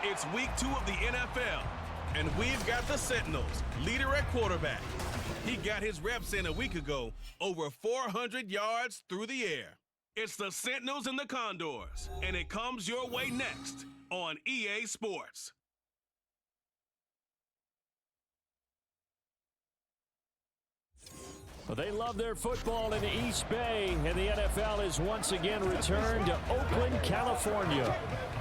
It's week 2 of the NFL, and we've got the Sentinels, leader at quarterback. He got his reps in a week ago, over 400 yards through the air. It's the Sentinels and the Condors, and it comes your way next on EA Sports. Well, they love their football in the East Bay, and the NFL is once again returned to Oakland, California.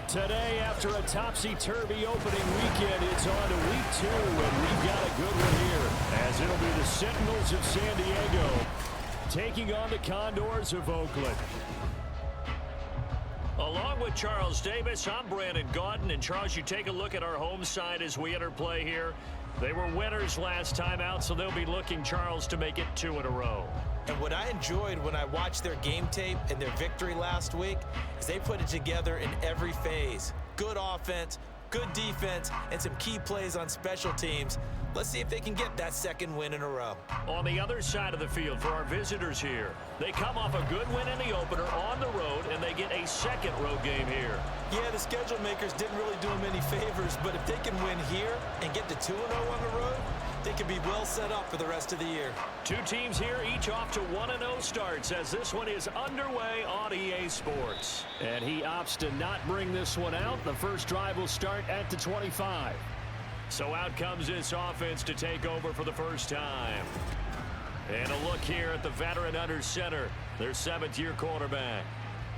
Today, after a topsy-turvy opening weekend, it's on to week 2, and we've got a good one here, as it'll be the Sentinels of San Diego taking on the Condors of Oakland. Along with Charles Davis, I'm Brandon Gaudin, and Charles, you take a look at our home side as we enter play here. They were winners last time out, so they'll be looking, Charles, to make it 2 in a row. And what I enjoyed when I watched their game tape and their victory last week is they put it together in every phase. Good offense, good defense, and some key plays on special teams. Let's see if they can get that second win in a row. On the other side of the field for our visitors here, they come off a good win in the opener on the road, and they get a second road game here. Yeah, the schedule makers didn't really do them any favors, but if they can win here and get to 2-0 on the road, they can be well set up for the rest of the year. 2 teams here, each off to 1-0 starts as this one is underway on EA Sports. And he opts to not bring this one out. The first drive will start at the 25. So out comes this offense to take over for the first time. And a look here at the veteran under center, their 7th-year quarterback.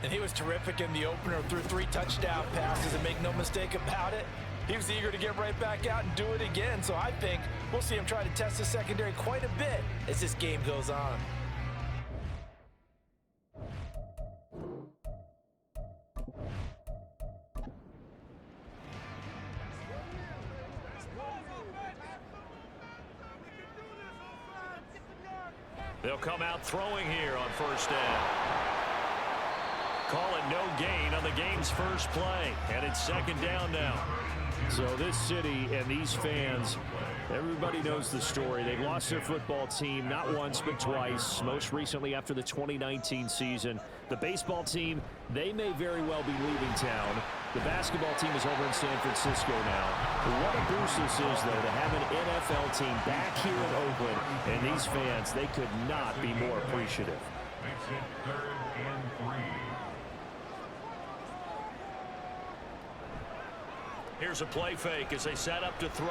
And he was terrific in the opener, threw 3 touchdown passes, and make no mistake about it, he was eager to get right back out and do it again. So I think we'll see him try to test the secondary quite a bit as this game goes on. They'll come out throwing here on first down. Call it no gain on the game's first play, and it's second down now. So this city and these fans, everybody knows the story. They lost their football team not once but twice, most recently after the 2019 season. The baseball team, they may very well be leaving town. The basketball team is over in San Francisco now. But what a boost this is, though, to have an NFL team back here in Oakland. And these fans, they could not be more appreciative. Makes it 3rd and 3. Here's a play fake as they set up to throw.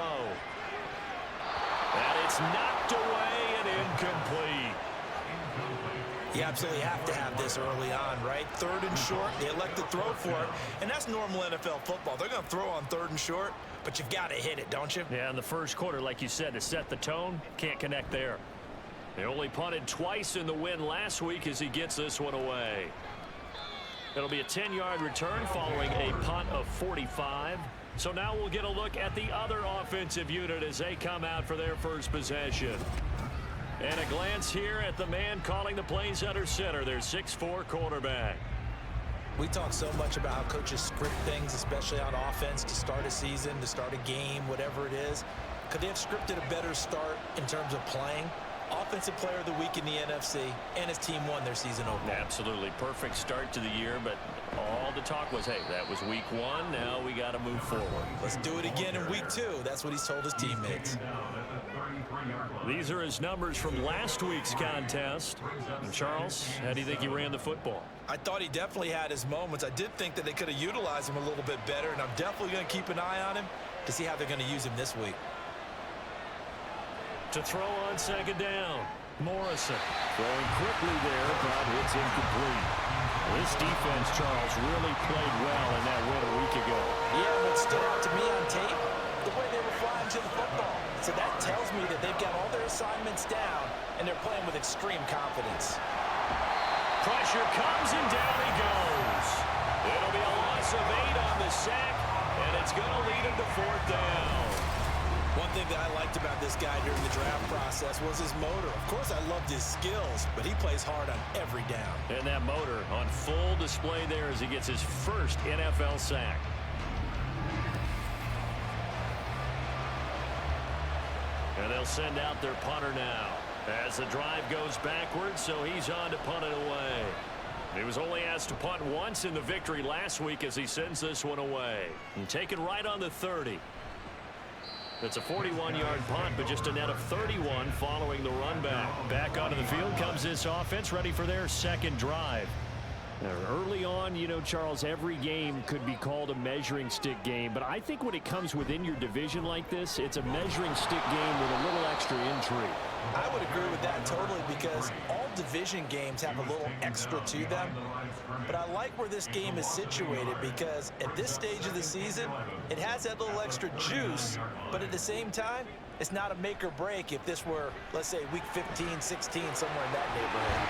And it's knocked away and incomplete. You absolutely have to have this early on, right? 3rd and short, they elect to throw for it, and that's normal NFL football. They're going to throw on 3rd and short, but you've got to hit it, don't you? Yeah, in the first quarter, like you said, to set the tone, can't connect there. They only punted twice in the win last week as he gets this one away. It'll be a 10-yard return following a punt of 45. So now we'll get a look at the other offensive unit as they come out for their first possession. And a glance here at the man calling the plays under center, their 6'4" quarterback. We talk so much about how coaches script things, especially on offense, to start a season, to start a game, whatever it is. Could they have scripted a better start in terms of playing? Offensive player of the week in the NFC, and his team won their season opener. Absolutely. Perfect start to the year, but all the talk was, hey, that was week 1. Now we got to move forward. Let's do it again in week 2. That's what he's told his teammates. These are his numbers from last week's contest. And Charles, how do you think he ran the football? I thought he definitely had his moments. I did think that they could have utilized him a little bit better, and I'm definitely going to keep an eye on him to see how they're going to use him this week. To throw on second down, Morrison throwing quickly there, but it's incomplete. This defense, Charles, really played well in that win a week ago. Yeah, what stood out to me on tape, the way they were flying to the football. So that tells me that they've got all their assignments down, and they're playing with extreme confidence. Pressure comes, and down he goes. It'll be a loss of 8 on the sack, and it's going to lead him to 4th down. One thing that I liked about this guy during the draft process was his motor. Of course, I loved his skills, but he plays hard on every down. And that motor on full display there as he gets his first NFL sack. And they'll send out their punter now as the drive goes backwards, so he's on to punt it away. He was only asked to punt once in the victory last week as he sends this one away. And taken right on the 30. It's a 41-yard punt, but just a net of 31 following the run back. Back onto the field comes this offense, ready for their second drive. Now, early on, you know, Charles, every game could be called a measuring stick game, but I think when it comes within your division like this, it's a measuring stick game with a little extra intrigue. I would agree with that totally, because all division games have a little extra to them. But I like where this game is situated, because at this stage of the season, it has that little extra juice, but at the same time, it's not a make or break if this were, let's say, week 15, 16, somewhere in that neighborhood.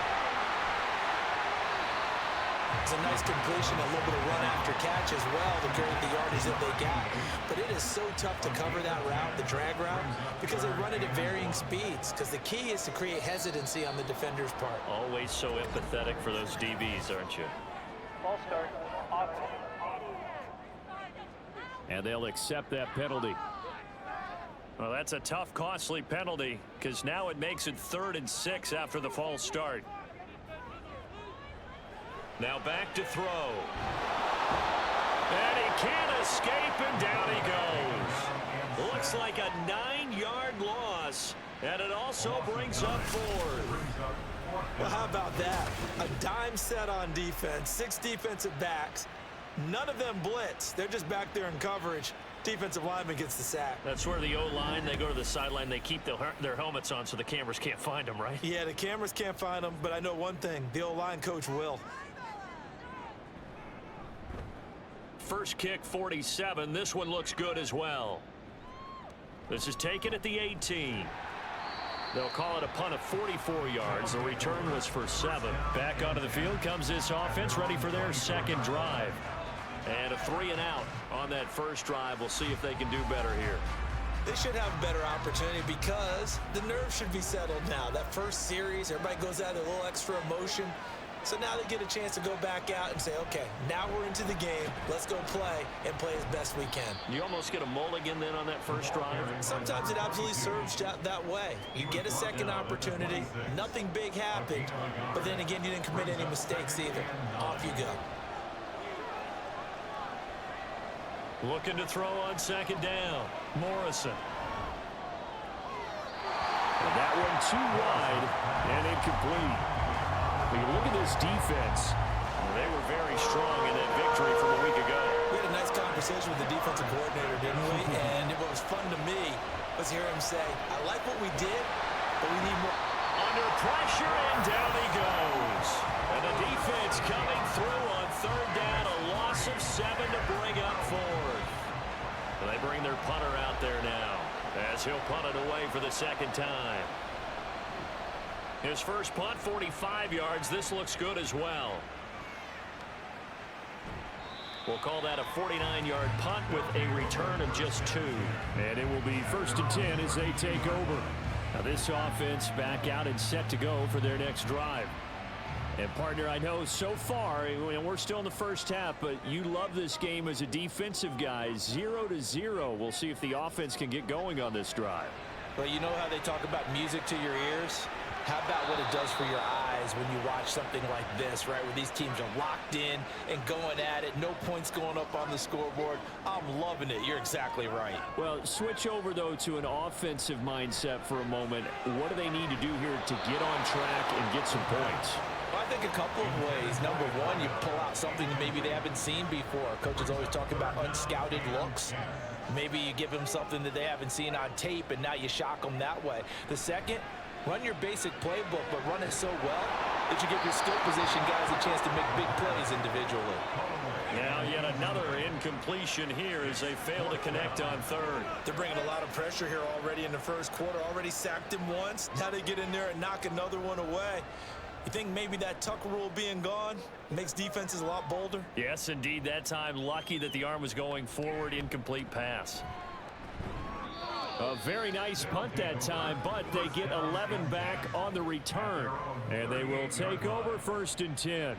It's a nice completion, a little bit of run after catch as well to create the yardage that they got. But it is so tough to cover that route, the drag route, because they run it at varying speeds. Because the key is to create hesitancy on the defender's part. Always so empathetic for those DBs, aren't you? Ball start. Offense. And they'll accept that penalty. Well, that's a tough, costly penalty, because now it makes it 3rd and 6 after the false start. Now back to throw. And he can't escape, and down he goes. Looks like a 9-yard loss, and it also brings up 4th. Well, how about that? A dime set on defense, 6 defensive backs. None of them blitz. They're just back there in coverage. Defensive lineman gets the sack. That's where the O-line, they go to the sideline, they keep their helmets on so the cameras can't find them, right? Yeah, the cameras can't find them, but I know one thing. The O-line coach will. First kick, 47. This one looks good as well. This is taken at the 18. They'll call it a punt of 44 yards. The return was for 7. Back onto the field comes this offense, ready for their second drive. And a 3 and out on that first drive. We'll see if they can do better here. They should have a better opportunity because the nerves should be settled now. That first series, everybody goes out with a little extra emotion. So now they get a chance to go back out and say, okay, now we're into the game. Let's go play and play as best we can. You almost get a mulligan then on that first drive? Sometimes it absolutely serves that way. You get a second opportunity. Nothing big happened. But then again, you didn't commit any mistakes either. Off you go. Looking to throw on second down. Morrison. And that one too wide and incomplete. When you look at this defense, they were very strong in that victory from a week ago. We had a nice conversation with the defensive coordinator, didn't we? And what was fun to me was hear him say, I like what we did, but we need more. Under pressure, and down he goes. And the defense coming through on third down, a loss of 7 to bring up 4th. And they bring their punter out there now as he'll punt it away for the second time. His first punt, 45 yards. This looks good as well. We'll call that a 49-yard punt with a return of just 2. And it will be 1st and 10 as they take over. Now this offense back out and set to go for their next drive. And partner, I know so far, and we're still in the first half, but you love this game as a defensive guy. 0-0. We'll see if the offense can get going on this drive. Well, you know how they talk about music to your ears? How about what it does for your eyes when you watch something like this, right, where these teams are locked in and going at it, no points going up on the scoreboard? I'm loving it. You're exactly right. Well, switch over, though, to an offensive mindset for a moment. What do they need to do here to get on track and get some points? Well, I think a couple of ways. Number one, you pull out something that maybe they haven't seen before. Coach is always talking about unscouted looks. Maybe you give them something that they haven't seen on tape, and now you shock them that way. The second, run your basic playbook, but run it so well that you give your skill position guys a chance to make big plays individually. Now yet another incompletion here as they fail to connect on third. They're bringing a lot of pressure here already in the first quarter. Already sacked him once. Now they get in there and knock another one away. You think maybe that Tucker rule being gone makes defenses a lot bolder? Yes, indeed. That time, lucky that the arm was going forward. Incomplete pass. A very nice punt that time, but they get 11 back on the return. And they will take over 1st and 10.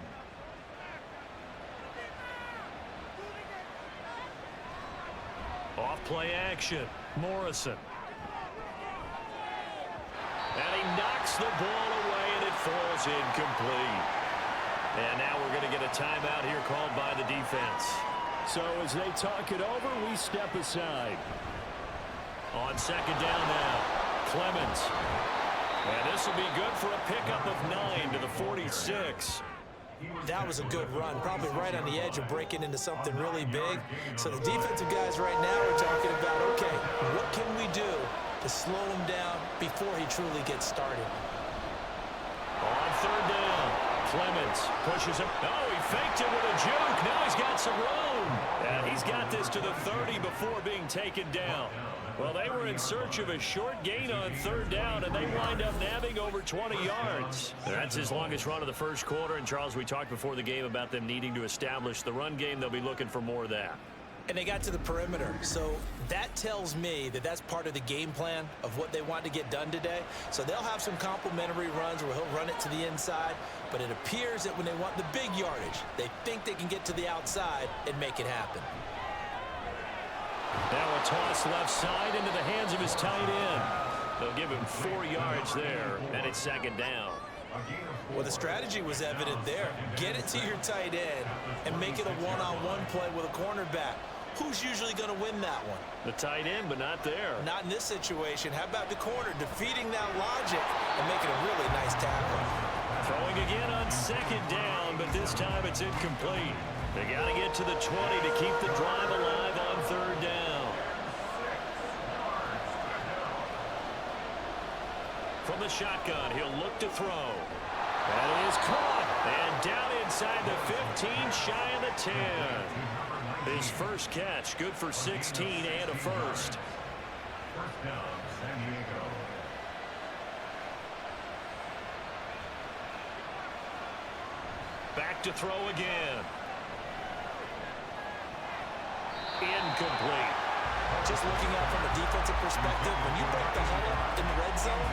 Off play action. Morrison. And he knocks the ball away, and it falls incomplete. And now we're going to get a timeout here called by the defense. So as they talk it over, we step aside. On second down now, Clemens. And this will be good for a pickup of 9 to the 46. That was a good run, probably right on the edge of breaking into something really big. So the defensive guys right now are talking about, okay, what can we do to slow him down before he truly gets started? On third down, Clemens pushes him. Oh, he faked it with a juke. Now he's got some room. And he's got this to the 30 before being taken down. Well, they were in search of a short gain on third down, and they wind up nabbing over 20 yards. That's his longest run of the first quarter. And, Charles, we talked before the game about them needing to establish the run game. They'll be looking for more of that. And they got to the perimeter. So that tells me that that's part of the game plan of what they want to get done today. So they'll have some complementary runs where he'll run it to the inside. But it appears that when they want the big yardage, they think they can get to the outside and make it happen. Now a toss left side into the hands of his tight end. They'll give him 4 yards there, and it's second down. Well, the strategy was evident there. Get it to your tight end and make it a one-on-one play with a cornerback. Who's usually going to win that one? The tight end, but not there. Not in this situation. How about the corner defeating that logic and making a really nice tackle? Throwing again on second down, but this time it's incomplete. They got to get to the 20 to keep the drive alive on third down. From the shotgun, he'll look to throw. That is caught. And down inside the 15, shy of the 10. His first catch, good for 16 and a first. First down, San Diego. Back to throw again. Incomplete. Just looking out from a defensive perspective, when you break the huddle in the red zone,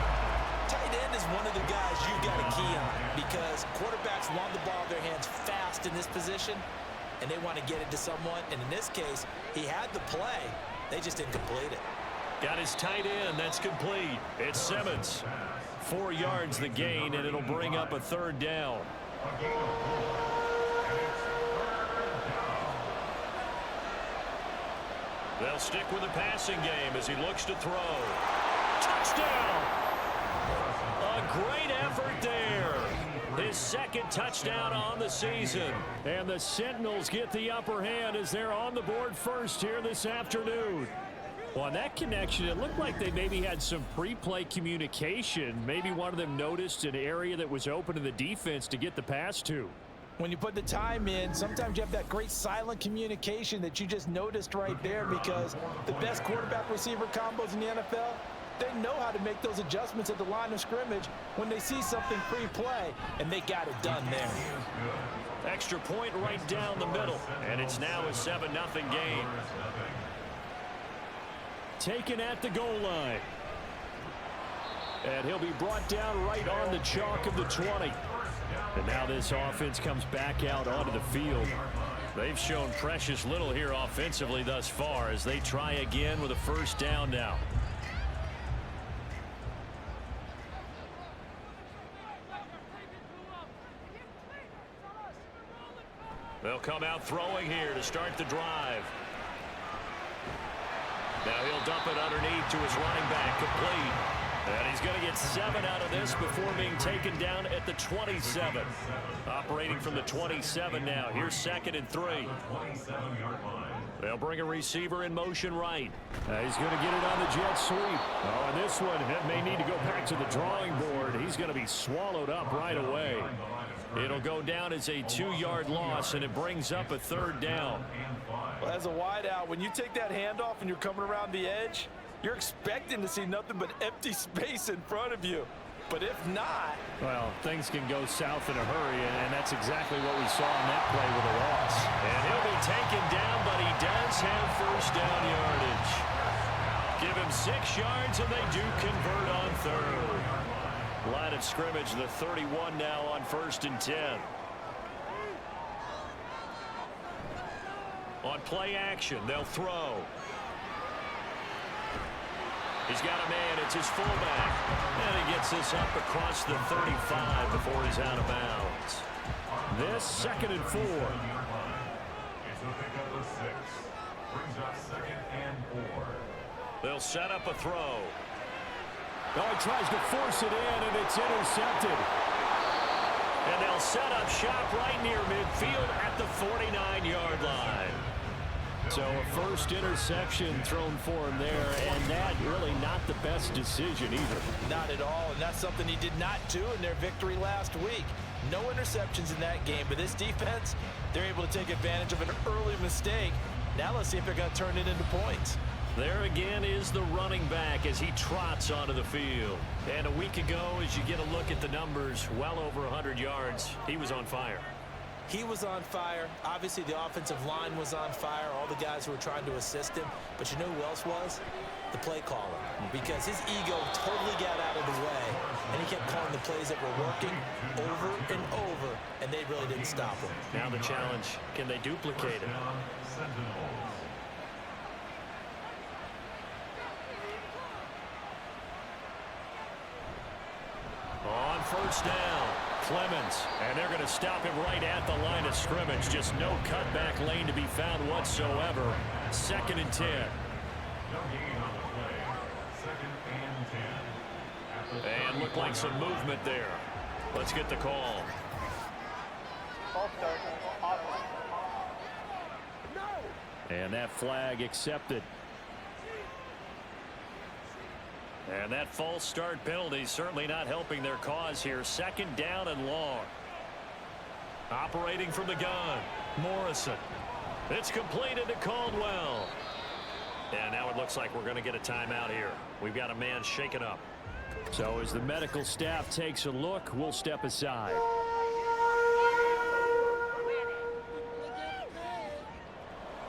tight end is one of the guys you've got to key on because quarterbacks want the ball in their hands fast in this position, and they want to get it to someone. And in this case, he had the play. They just didn't complete it. Got his tight end. That's complete. It's Simmons. 4 yards the gain, and it'll bring up a third down. They'll stick with the passing game as he looks to throw. Touchdown! A great effort there. His second touchdown on the season. And the Sentinels get the upper hand as they're on the board first here this afternoon. Well, on that connection, it looked like they maybe had some pre-play communication. Maybe one of them noticed an area that was open to the defense to get the pass to. When you put the time in, sometimes you have that great silent communication that you just noticed right there because the best quarterback-receiver combos in the NFL, they know how to make those adjustments at the line of scrimmage when they see something pre-play, and they got it done there. Extra point right down the middle, and it's now a 7-0 game. Taken at the goal line. And he'll be brought down right on the chalk of the 20. And now this offense comes back out onto the field. They've shown precious little here offensively thus far as they try again with a first down now. They'll come out throwing here to start the drive. Now he'll dump it underneath to his running back, complete. And he's going to get 7 out of this before being taken down at the 27. Operating from the 27 now. Here's 2nd and 3. They'll bring a receiver in motion right. He's going to get it on the jet sweep. Oh, and this one may need to go back to the drawing board. He's going to be swallowed up right away. It'll go down as a 2-yard loss, and it brings up a third down. Well, as a wideout, when you take that handoff and you're coming around the edge, you're expecting to see nothing but empty space in front of you. But if not... Well, things can go south in a hurry, and that's exactly what we saw in that play with a loss. And he'll be taken down, but he does have first down yardage. Give him 6 yards, and they do convert on third. Line of scrimmage, the 31 now on 1st and 10. On play action, they'll throw. He's got a man. It's his fullback. And he gets this up across the 35 before he's out of bounds. This 2nd and 4. It's a pickup of 6. Brings up 2nd and 4. They'll set up a throw. Oh, he tries to force it in, and it's intercepted. And they'll set up shop right near midfield at the 49-yard line. So a first interception thrown for him there, and that really not the best decision either. Not at all, and that's something he did not do in their victory last week. No interceptions in that game, but this defense, they're able to take advantage of an early mistake. Now let's see if they're going to turn it into points. There again is the running back as he trots onto the field. And a week ago, as you get a look at the numbers, well over 100 yards, he was on fire. He was on fire. Obviously, the offensive line was on fire, all the guys who were trying to assist him. But you know who else was? The play caller. Because his ego totally got out of the way, and he kept calling the plays that were working over and over, and they really didn't stop him. Now the challenge, can they duplicate it? On first down, Clemens, and they're going to stop him right at the line of scrimmage. Just no cutback lane to be found whatsoever. 2nd and 10. And looked like some movement there. Let's get the call. False start. Offense. And that flag accepted. And that false start penalty certainly not helping their cause here. 2nd down and long. Operating from the gun, Morrison. It's completed to Caldwell. And now it looks like we're going to get a timeout here. We've got a man shaken up. So as the medical staff takes a look, we'll step aside.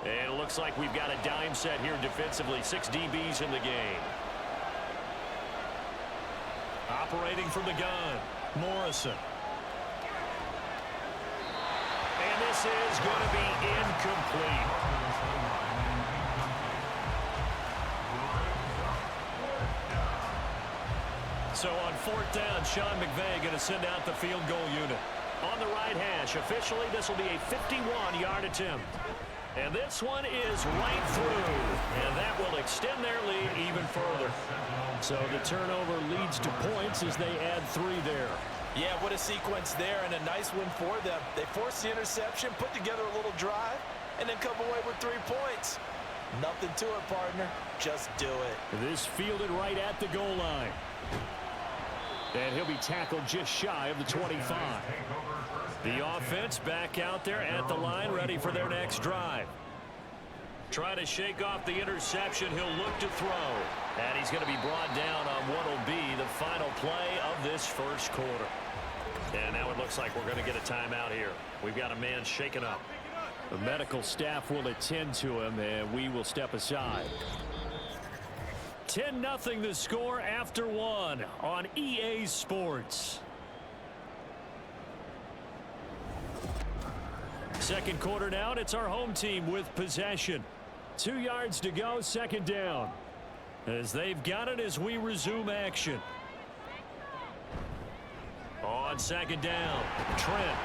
And it looks like we've got a dime set here defensively. 6 DBs in the game. Operating from the gun, Morrison. And this is going to be incomplete. So on 4th down, Sean McVay going to send out the field goal unit. On the right hash, officially this will be a 51-yard attempt. And this one is right through. And that will extend their lead even further. So the turnover leads to points as they add 3 there. Yeah, what a sequence there, and a nice win for them. They forced the interception, put together a little drive, and then come away with 3 points. Nothing to it, partner. Just do it. This fielded right at the goal line. And he'll be tackled just shy of the 25. The offense back out there at the line, ready for their next drive. Trying to shake off the interception. He'll look to throw. And he's going to be brought down on what will be the final play of this first quarter. And now it looks like we're going to get a timeout here. We've got a man shaken up. The medical staff will attend to him, and we will step aside. 10-0 the score after 1 on EA Sports. Second quarter now, and it's our home team with possession. 2 yards to go, 2nd down. As they've got it as we resume action. On 2nd down, Trent.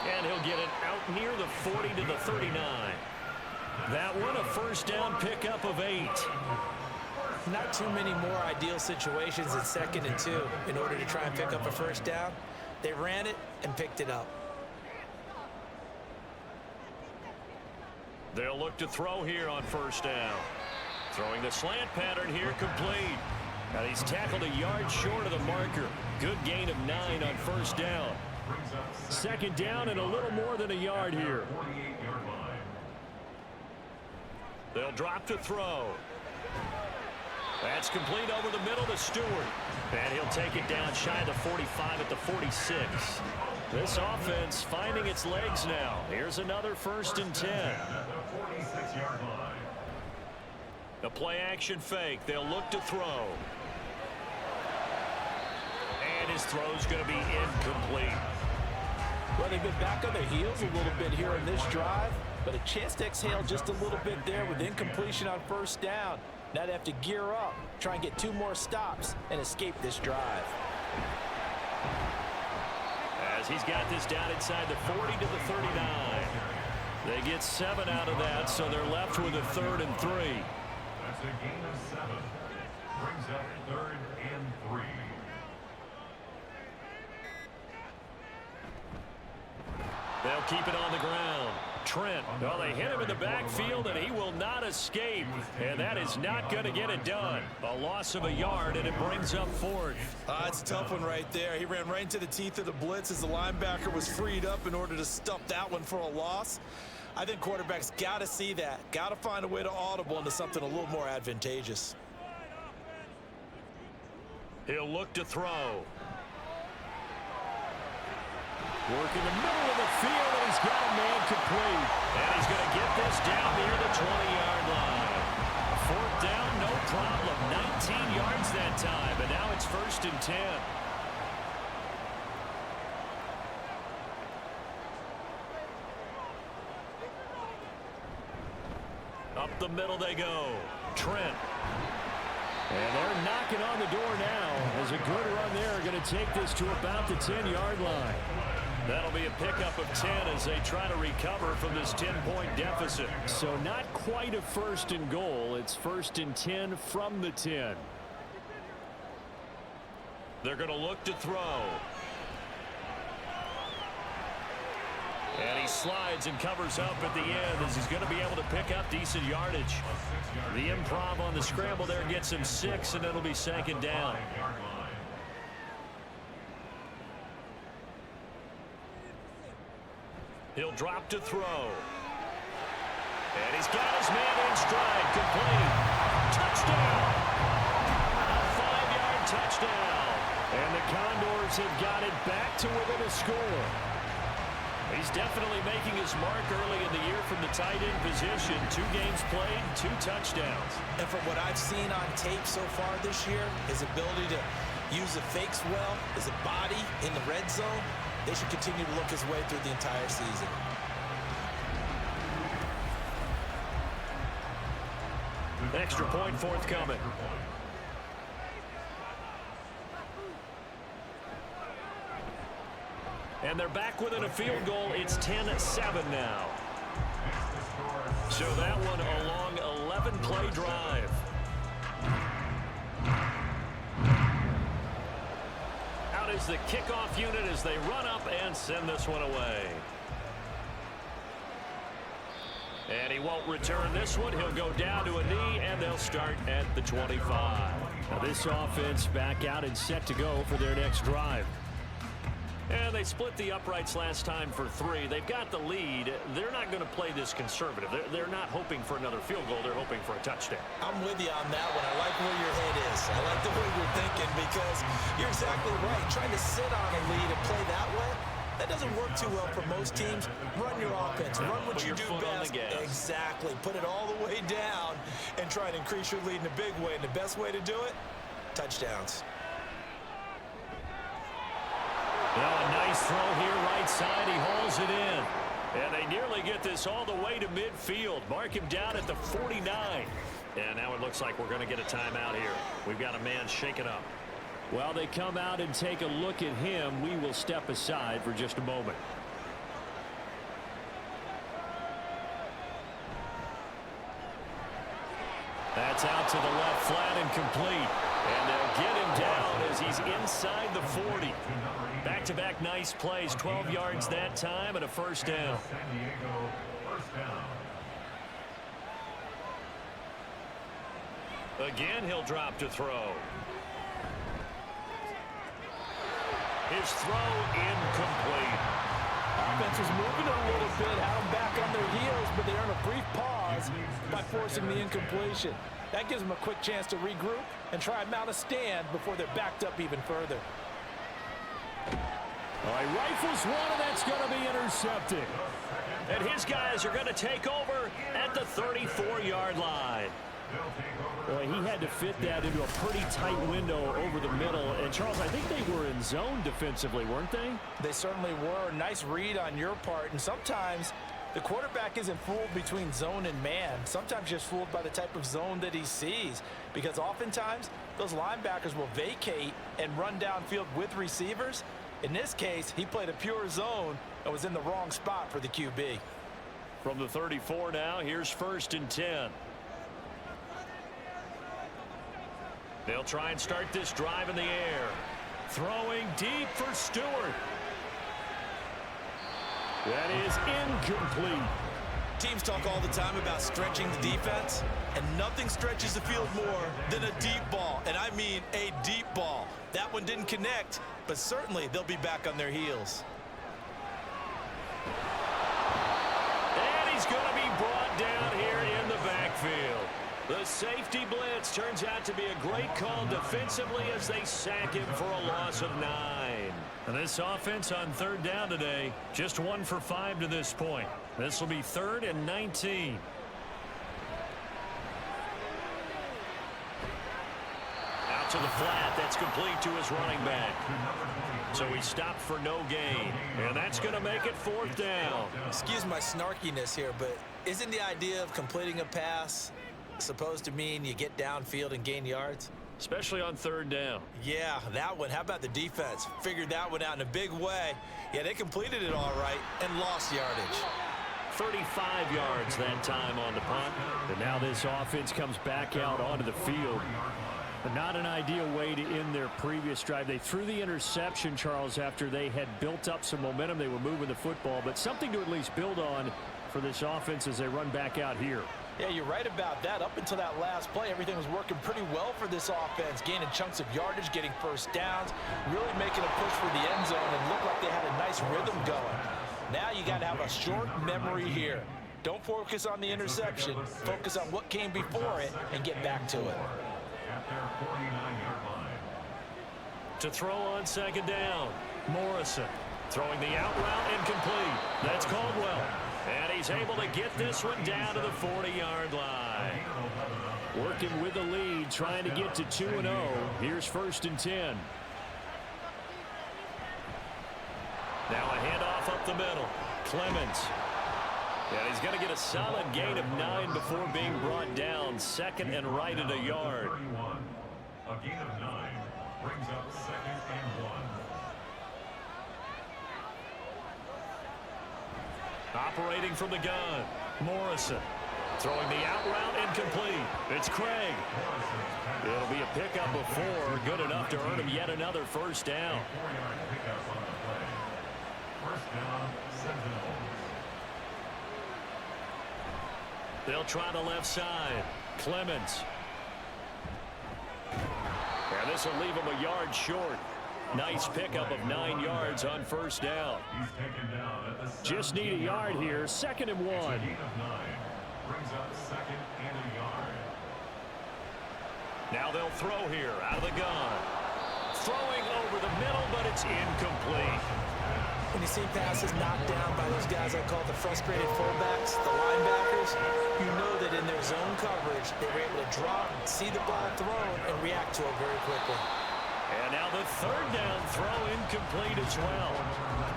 And he'll get it out near the 40 to the 39. That one a first down pickup of 8. Not too many more ideal situations in 2nd and 2 in order to try and pick up a first down. They ran it and picked it up. They'll look to throw here on first down. Throwing the slant pattern here, complete. And he's tackled a yard short of the marker. Good gain of 9 on first down. 2nd down and a little more than a yard here. They'll drop to throw. That's complete over the middle to Stewart. And he'll take it down shy of the 45 at the 46. This offense finding its legs now. Here's another 1st and 10. The play action fake. They'll look to throw. And his throw's going to be incomplete. Well, they've been back on their heels a little bit here in this drive, but a chance to exhale just a little bit there with incompletion on first down. Now they have to gear up, try and get 2 more stops, and escape this drive. as he's got this down inside the 40 to the 39. They get 7 out of that, so they're left with a 3rd and 3. That's a gain of 7. Brings up 3rd and 3. They'll keep it on the ground. Trent, well, they hit him in the backfield, and he will not escape. And that is not going to get it done. A loss of a yard, and it brings up 4th. It's a tough one right there. He ran right into the teeth of the blitz as the linebacker was freed up in order to stump that one for a loss. I think quarterbacks got to see that. Got to find a way to audible into something a little more advantageous. He'll look to throw. Work in the middle of the field, and he's got a man complete. And he's going to get this down near the 20-yard line. 4th down, no problem. 19 yards that time, and now it's 1st and 10. Up the middle they go. Trent. And they're knocking on the door now as a good run there are going to take this to about the 10-yard line. That'll be a pickup of 10 as they try to recover from this 10-point deficit. So not quite a 1st and goal. It's 1st and 10 from the 10. They're going to look to throw. And he slides and covers up at the end as he's going to be able to pick up decent yardage. The improv on the scramble there gets him 6, and it'll be 2nd down. He'll drop to throw. And he's got his man in stride. Complete. Touchdown. A 5-yard touchdown. And the Condors have got it back to within a score. He's definitely making his mark early in the year from the tight end position. 2 games played, 2 touchdowns. And from what I've seen on tape so far this year, his ability to use the fakes well, his body in the red zone, they should continue to look his way through the entire season. Extra point forthcoming. And they're back within a field goal. It's 10-7 now. So that one a long 11-play drive. Out is the kickoff unit as they run up and send this one away. And he won't return this one. He'll go down to a knee, and they'll start at the 25. Now this offense back out and set to go for their next drive. And they split the uprights last time for 3. They've got the lead. They're not going to play this conservative. They're not hoping for another field goal. They're hoping for a touchdown. I'm with you on that one. I like where your head is. I like the way you're thinking because you're exactly right. Trying to sit on a lead and play that way, that doesn't work too well for most teams. Run your offense. Run what you do best. Exactly. Put it all the way down and try and increase your lead in a big way. And the best way to do it, touchdowns. Now a nice throw here right side. He hauls it in. And they nearly get this all the way to midfield. Mark him down at the 49. And now it looks like we're going to get a timeout here. We've got a man shaken up. While they come out and take a look at him, we will step aside for just a moment. That's out to the left flat and complete. And they'll get him down as he's inside the 40. Back-to-back nice plays, 12 yards that time and a 1st down. Again, he'll drop to throw. His throw incomplete. Offense was moving a little bit, had them back on their heels, but they earn a brief pause by forcing the incompletion. That gives them a quick chance to regroup and try and mount a stand before they're backed up even further. All right, rifles one, and that's going to be intercepted. And his guys are going to take over at the 34-yard line. Boy, he had to fit that into a pretty tight window over the middle. And, Charles, I think they were in zone defensively, weren't they? They certainly were. Nice read on your part. And sometimes the quarterback isn't fooled between zone and man. Sometimes just fooled by the type of zone that he sees. Because oftentimes those linebackers will vacate and run downfield with receivers. In this case, he played a pure zone and was in the wrong spot for the QB. From the 34 now, here's 1st and 10. They'll try and start this drive in the air. Throwing deep for Stewart. That is incomplete. Teams talk all the time about stretching the defense, and nothing stretches the field more than a deep ball, and I mean a deep ball. That one didn't connect, but certainly they'll be back on their heels. And he's going to be brought down here in the backfield. The safety blitz turns out to be a great call defensively as they sack him for a loss of 9. And this offense on 3rd down today, just 1 for 5 to this point. This will be 3rd and 19. Out to the flat. That's complete to his running back. So he stopped for no gain. And that's going to make it 4th down. Excuse my snarkiness here, but isn't the idea of completing a pass supposed to mean you get downfield and gain yards? Especially on 3rd down. Yeah, that one. How about the defense? Figured that one out in a big way. Yeah, they completed it all right and lost yardage. 35 yards that time on the punt. And now this offense comes back out onto the field. But not an ideal way to end their previous drive. They threw the interception, Charles, after they had built up some momentum. They were moving the football, but something to at least build on for this offense as they run back out here. Yeah, you're right about that. Up until that last play, everything was working pretty well for this offense, gaining chunks of yardage, getting first downs, really making a push for the end zone, and looked like they had a nice rhythm going. Now you got to have a short memory here. Don't focus on the interception. Focus on what came before it and get back to it. To throw on 2nd down, Morrison throwing the out route incomplete. That's Caldwell. And he's able to get this one down to the 40-yard line. Working with the lead, trying to get to 2-0. Here's 1st and 10. Now a handoff up the middle. Clemens. And he's going to get a solid gain of 9 before being brought down. 2nd and right at a yard. A gain of 9 brings up 2nd and 1. Operating from the gun, Morrison. Throwing the out route incomplete. It's Craig. It'll be a pickup of 4. Good enough to earn him yet another 1st down. 4-yard pickup on the play. 1st down, Sentinels. They'll try the left side. Clemens. And this will leave him a yard short. Nice pickup of 9 yards on 1st down. He's taken down at the Just need a yard here. 2nd and 1. gain of 9 brings up 2nd and a yard. Now they'll throw here out of the gun. Throwing over the middle, but it's incomplete. When you see passes knocked down by those guys I call the frustrated fullbacks, the linebackers, you know that in their zone coverage, they were able to drop, see the ball thrown, and react to it very quickly. And now the 3rd down throw incomplete as well.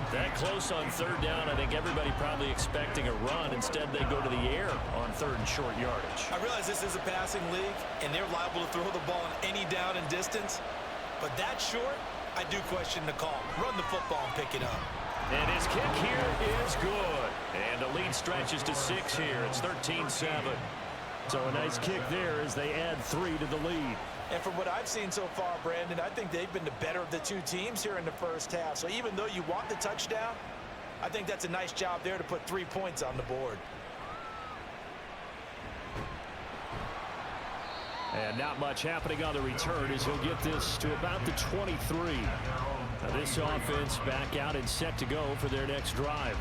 That close on 3rd down, I think everybody probably expecting a run. Instead, they go to the air on 3rd and short yardage. I realize this is a passing league, and they're liable to throw the ball on any down and distance, but that short, I do question the call. Run the football and pick it up. And his kick here is good. And the lead stretches to 6 here. It's 13-7. So a nice kick there as they add 3 to the lead. And from what I've seen so far, Brandon, I think they've been the better of the two teams here in the first half. So even though you want the touchdown, I think that's a nice job there to put 3 points on the board. And not much happening on the return as he'll get this to about the 23. Now this offense back out and set to go for their next drive.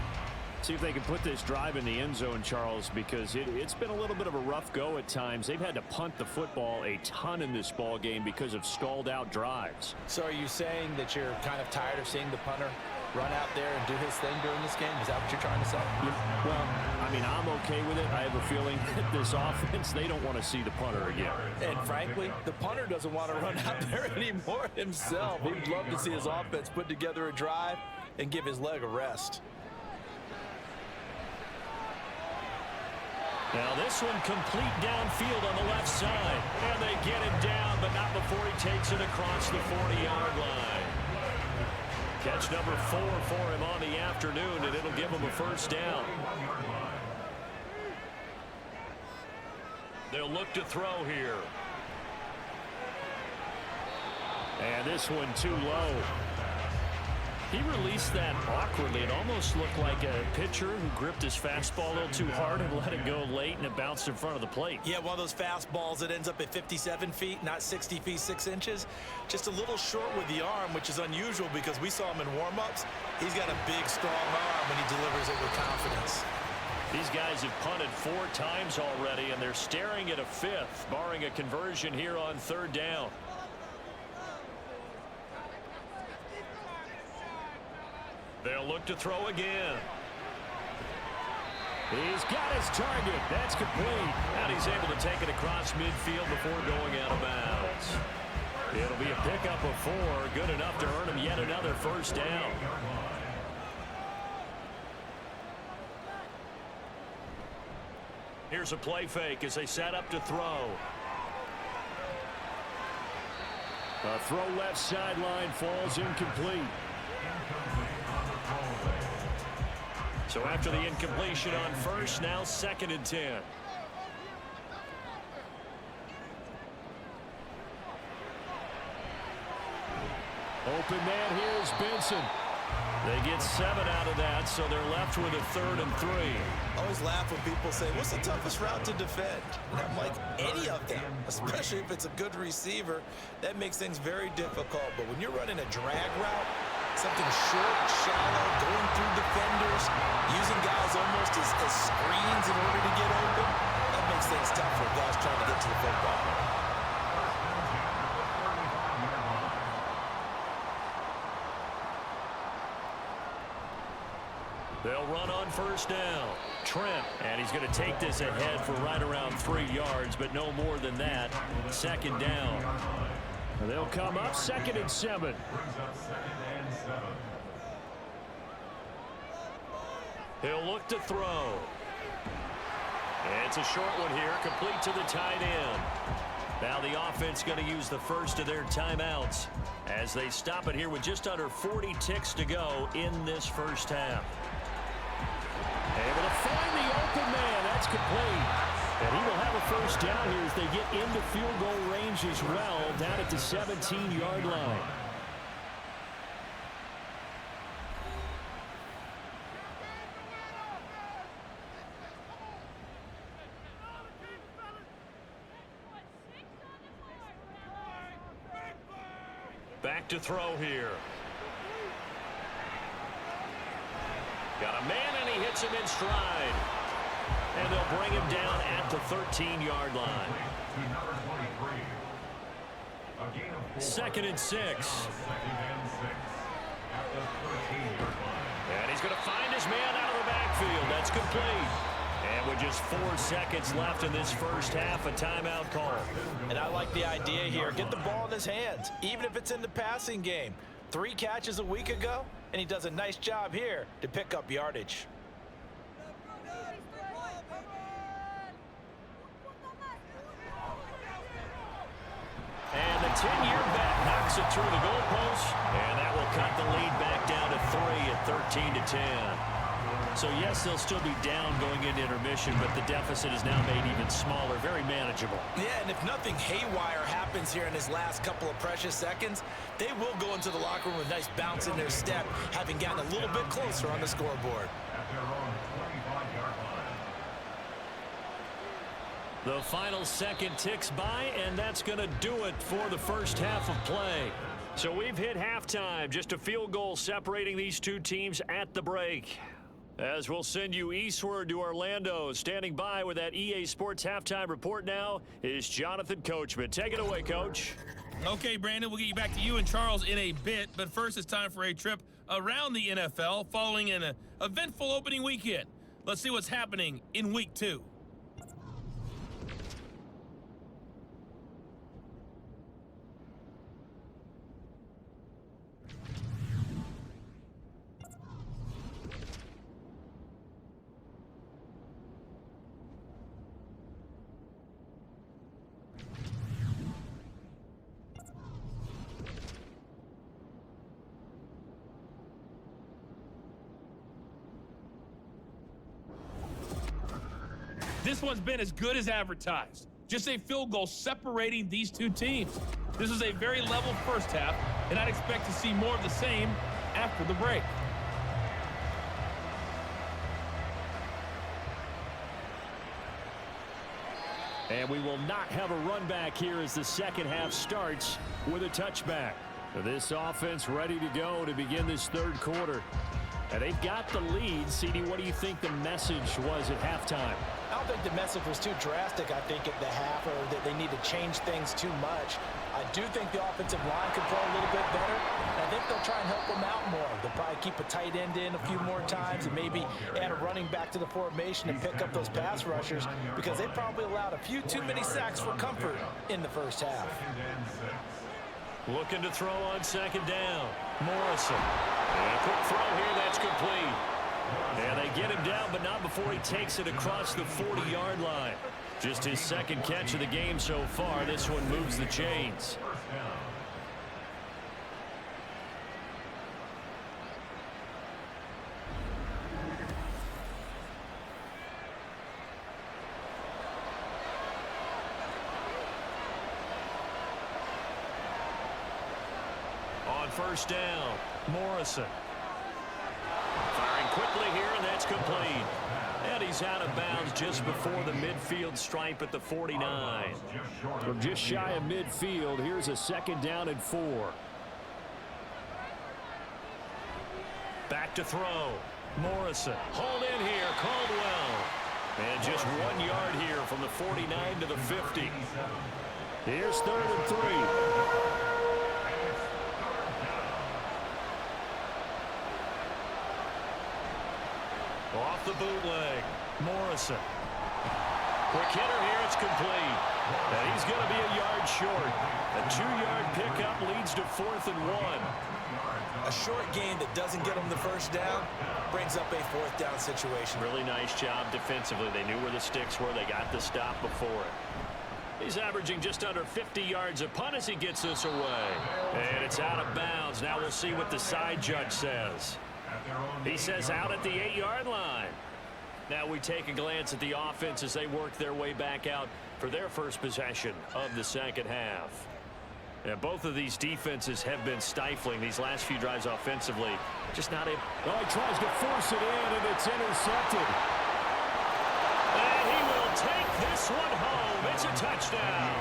See if they can put this drive in the end zone, Charles, because it's been a little bit of a rough go at times. They've had to punt the football a ton in this ball game because of stalled out drives. So are you saying that you're kind of tired of seeing the punter run out there and do his thing during this game? Is that what you're trying to say? Yeah, well, I mean, I'm okay with it. I have a feeling that this offense, they don't want to see the punter again. And frankly, the punter doesn't want to run out there anymore himself. He'd love to see his offense put together a drive and give his leg a rest. Now this one complete downfield on the left side. And they get it down, but not before he takes it across the 40-yard line. Catch number 4 for him on the afternoon, and it'll give him a first down. They'll look to throw here. And this one too low. He released that awkwardly. It almost looked like a pitcher who gripped his fastball a little too hard and let it go late, and it bounced in front of the plate. Yeah, one of those fastballs that ends up at 57 feet, not 60 feet, 6 inches. Just a little short with the arm, which is unusual because we saw him in warm-ups. He's got a big, strong arm when he delivers it with confidence. These guys have punted 4 times already, and they're staring at a 5th, barring a conversion here on 3rd down. They'll look to throw again. He's got his target. That's complete. And he's able to take it across midfield before going out of bounds. It'll be a pickup of 4, good enough to earn him yet another first down. Here's a play fake as they set up to throw. A throw left sideline falls incomplete. So after the incompletion on first, now 2nd and 10. Open man here is Benson. They get 7 out of that, so they're left with a 3rd and 3. I always laugh when people say, what's the toughest route to defend? And I'm like, any of them, especially if it's a good receiver. That makes things very difficult. But when you're running a drag route, something short, shallow, going through defenders, using guys almost as screens in order to get open, that makes things tough for guys trying to get to the football. They'll run on first down. Trent, and he's going to take this ahead for right around 3 yards, but no more than that. 2nd down. They'll come up 2nd and 7. He'll look to throw. It's a short one here, complete to the tight end. Now the offense going to use the first of their timeouts as they stop it here with just under 40 ticks to go in this first half. Able to find the open man. That's complete. And he will have a first down here as they get into field goal range as well, down at the 17-yard line. Back to throw here. Got a man, and he hits him in stride. And they'll bring him down at the 13-yard line. 2nd and 6. And he's going to find his man out of the backfield. That's complete. And with just 4 seconds left in this first half, a timeout call. And I like the idea here. Get the ball in his hands, even if it's in the passing game. 3 catches a week ago, and he does a nice job here to pick up yardage. And the 10-year vet knocks it through the goalpost, and that will cut the lead back down to 3 at 13-10. So, yes, they'll still be down going into intermission, but the deficit is now made even smaller, very manageable. Yeah, and if nothing haywire happens here in his last couple of precious seconds, they will go into the locker room with a nice bounce in their step, having gotten a little bit closer on the scoreboard. The final second ticks by, and that's going to do it for the first half of play. So we've hit halftime, just a field goal separating these two teams at the break. As we'll send you eastward to Orlando, standing by with that EA Sports halftime report now is Jonathan Coachman. Take it away, Coach. Okay, Brandon, we'll get you back to you and Charles in a bit, but first it's time for a trip around the NFL following an eventful opening weekend. Let's see what's happening in Week 2. this one's been as good as advertised. Just a field goal separating these two teams. This is a very level first half, and I'd expect to see more of the same after the break. And we will not have a run back here as the second half starts with a touchback. This offense ready to go to begin this third quarter. And they've got the lead. CD, what do you think the message was at halftime? I don't think the message was too drastic, I think, at the half, or that they need to change things too much. I do think the offensive line could play a little bit better. And I think they'll try and help them out more. They'll probably keep a tight end in a few more times and maybe add a running back to the formation and pick up those pass rushers, because they probably allowed a few too many sacks for comfort in the first half. Looking to throw on second down. Morrison. And a quick throw here, that's complete. And they get him down, but not before he takes it across the 40-yard line. Just his second catch of the game so far. This one moves the chains. On first down, Morrison. Firing quickly here, and that's complete. And he's out of bounds just before the midfield stripe at the 49. From just shy of midfield, here's a second down and 4. Back to throw. Morrison. Hold in here, Caldwell. And just 1 yard here from the 49 to the 50. Here's 3rd and 3. Off the bootleg, Morrison. Quick hitter here, it's complete. And he's going to be a yard short. A 2-yard pickup leads to 4th and 1. A short gain that doesn't get them the first down brings up a 4th down situation. Really nice job defensively. They knew where the sticks were. They got the stop before it. He's averaging just under 50 yards a punt as he gets this away. And it's out of bounds. Now we'll see what the side judge says. He says out at the 8-yard line. Now we take a glance at the offense as they work their way back out for their first possession of the second half. And both of these defenses have been stifling these last few drives offensively. Just not able. Oh, he tries to force it in, and it's intercepted. And he will take this one home. It's a touchdown.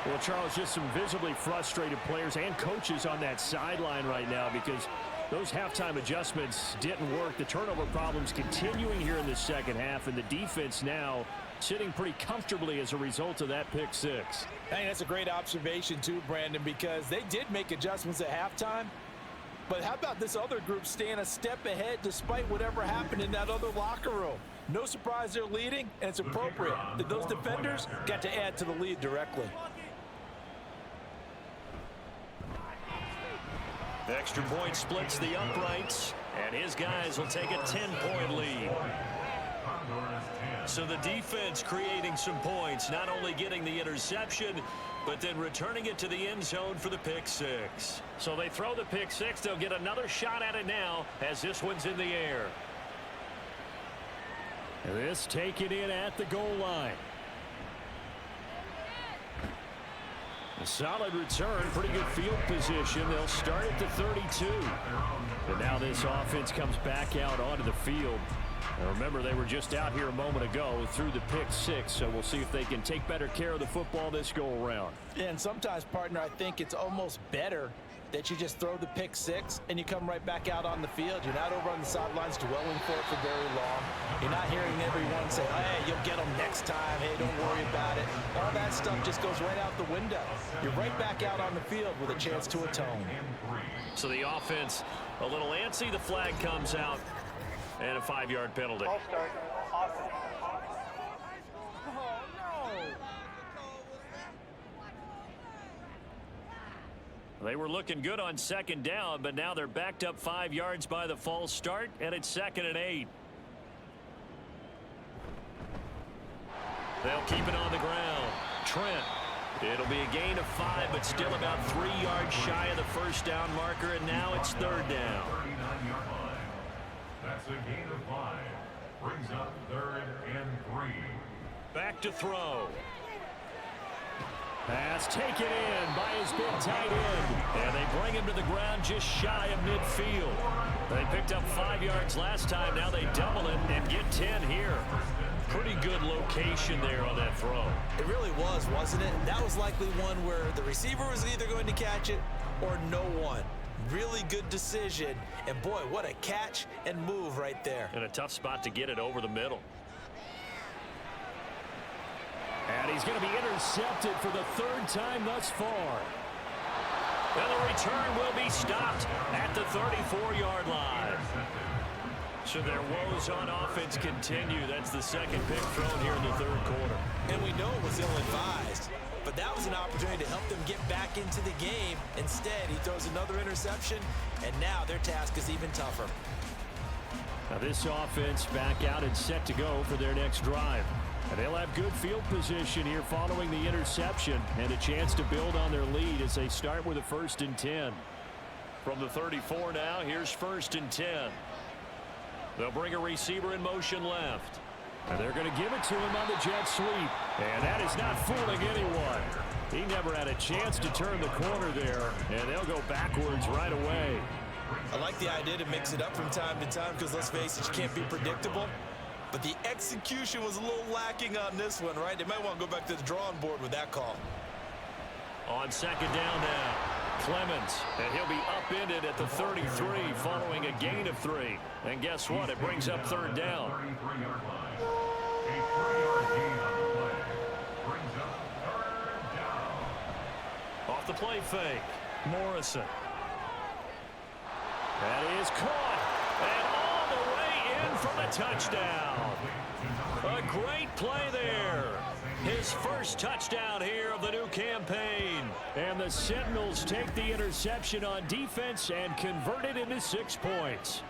Well, Charles, just some visibly frustrated players and coaches on that sideline right now because those halftime adjustments didn't work. The turnover problems continuing here in the second half, and the defense now sitting pretty comfortably as a result of that pick six. I think that's a great observation too, Brandon, because they did make adjustments at halftime. But how about this other group staying a step ahead despite whatever happened in that other locker room? No surprise they're leading, and it's appropriate that those defenders got to add to the lead directly. Extra point splits the uprights, and his guys will take a 10-point lead. So the defense creating some points, not only getting the interception, but then returning it to the end zone for the pick six. So they throw the pick six. They'll get another shot at it now as this one's in the air. This taken in at the goal line. A solid return, pretty good field position. They'll start at the 32. And now this offense comes back out onto the field. Now remember, they were just out here a moment ago through the pick six, so we'll see if they can take better care of the football this go-around. And sometimes, partner, I think it's almost better that you just throw the pick six and you come right back out on the field. You're not over on the sidelines dwelling for it for very long. You're not hearing everyone say, hey, you'll get them next time. Hey, don't worry about it. All that stuff just goes right out the window. You're right back out on the field with a chance to atone. So the offense a little antsy. The flag comes out. And a 5-yard penalty. Ball start. Offense. They were looking good on second down, but now they're backed up 5 yards by the false start, and it's 2nd and 8. They'll keep it on the ground. Trent. It'll be a gain of 5, but still about 3 yards shy of the first down marker, and now it's 3rd down. That's a gain of 5. Brings up 3rd and 3. Back to throw. Pass taken in by his big tight end. And they bring him to the ground just shy of midfield. They picked up 5 yards last time. Now they double it and get 10 here. Pretty good location there on that throw. It really was, wasn't it? That was likely one where the receiver was either going to catch it or no one. Really good decision. And boy, what a catch and move right there. And a tough spot to get it over the middle. And he's going to be intercepted for the 3rd time thus far. And the return will be stopped at the 34-yard line. So their woes on offense continue. That's the 2nd pick thrown here in the 3rd quarter. And we know it was ill-advised, but that was an opportunity to help them get back into the game. Instead, he throws another interception, and now their task is even tougher. Now this offense back out and set to go for their next drive. And they'll have good field position here following the interception and a chance to build on their lead as they start with a 1st and 10. From the 34 now, here's 1st and 10. They'll bring a receiver in motion left. And they're going to give it to him on the jet sweep. And that is not fooling anyone. He never had a chance to turn the corner there, and they'll go backwards right away. I like the idea to mix it up from time to time because, let's face it, you can't be predictable. But the execution was a little lacking on this one, right? They might want to go back to the drawing board with that call. On 2nd down now, Clemens, and he'll be upended at the 33 following a gain of 3. And guess what? It brings up 3rd down. Off the play fake, Morrison. That is caught. And all the way in for the touchdown. A great play there. His 1st touchdown here of the new campaign. And the Sentinels take the interception on defense and convert it into 6 points.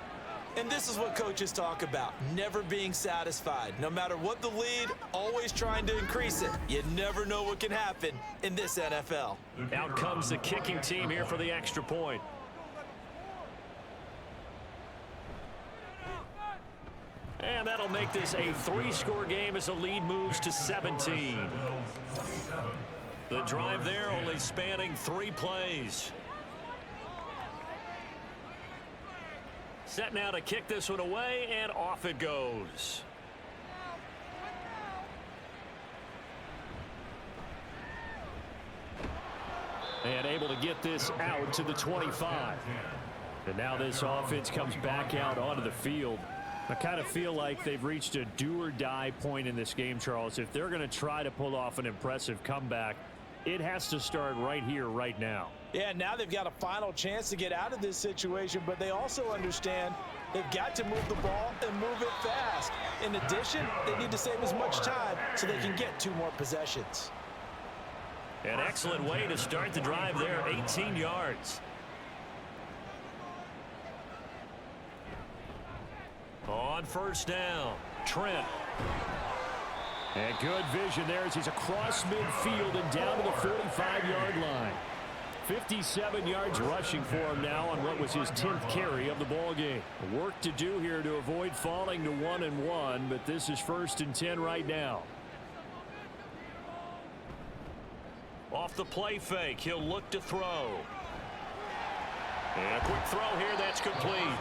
And this is what coaches talk about, never being satisfied. No matter what the lead, always trying to increase it. You never know what can happen in this NFL. Out comes the kicking team here for the extra point. And that'll make this a 3-score game as the lead moves to 17. The drive there only spanning 3 plays. Set now to kick this one away, and off it goes. And able to get this out to the 25. And now this offense comes back out onto the field. I kind of feel like they've reached a do-or-die point in this game, Charles. If they're going to try to pull off an impressive comeback, it has to start right here, right now. Yeah, now they've got a final chance to get out of this situation, but they also understand they've got to move the ball and move it fast. In addition, they need to save as much time so they can get 2 more possessions. An excellent way to start the drive there, 18 yards. On 1st down, Trent. And good vision there as he's across midfield and down to the 45-yard line. 57 yards rushing for him now on what was his 10th carry of the ballgame. Work to do here to avoid falling to 1-1, but this is 1st and 10 right now. Off the play fake, he'll look to throw. And a quick throw here, that's complete.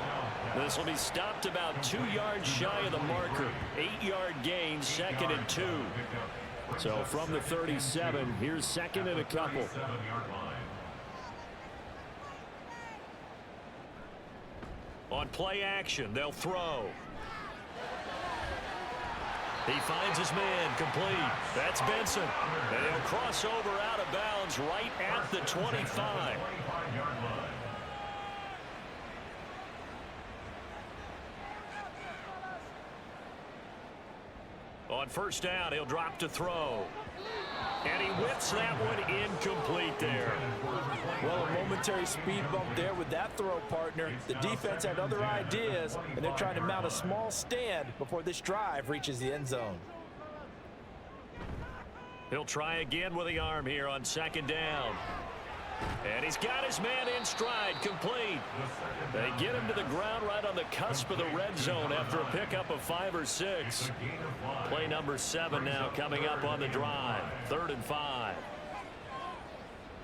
This will be stopped about 2 yards shy of the marker. 8-yard gain, 2nd and 2. So from the 37, here's 2nd and a couple. On play action, they'll throw. He finds his man, complete. That's Benson. And he'll cross over out of bounds right at the 25. On 1st down, he'll drop to throw. And he whips that one incomplete there. Well, a momentary speed bump there with that throw, partner. The defense had other ideas, and they're trying to mount a small stand before this drive reaches the end zone. He'll try again with the arm here on 2nd down. And he's got his man in stride, complete. They get him to the ground right on the cusp of the red zone after a pickup of 5 or 6. Play number 7 now coming up on the drive. 3rd and 5.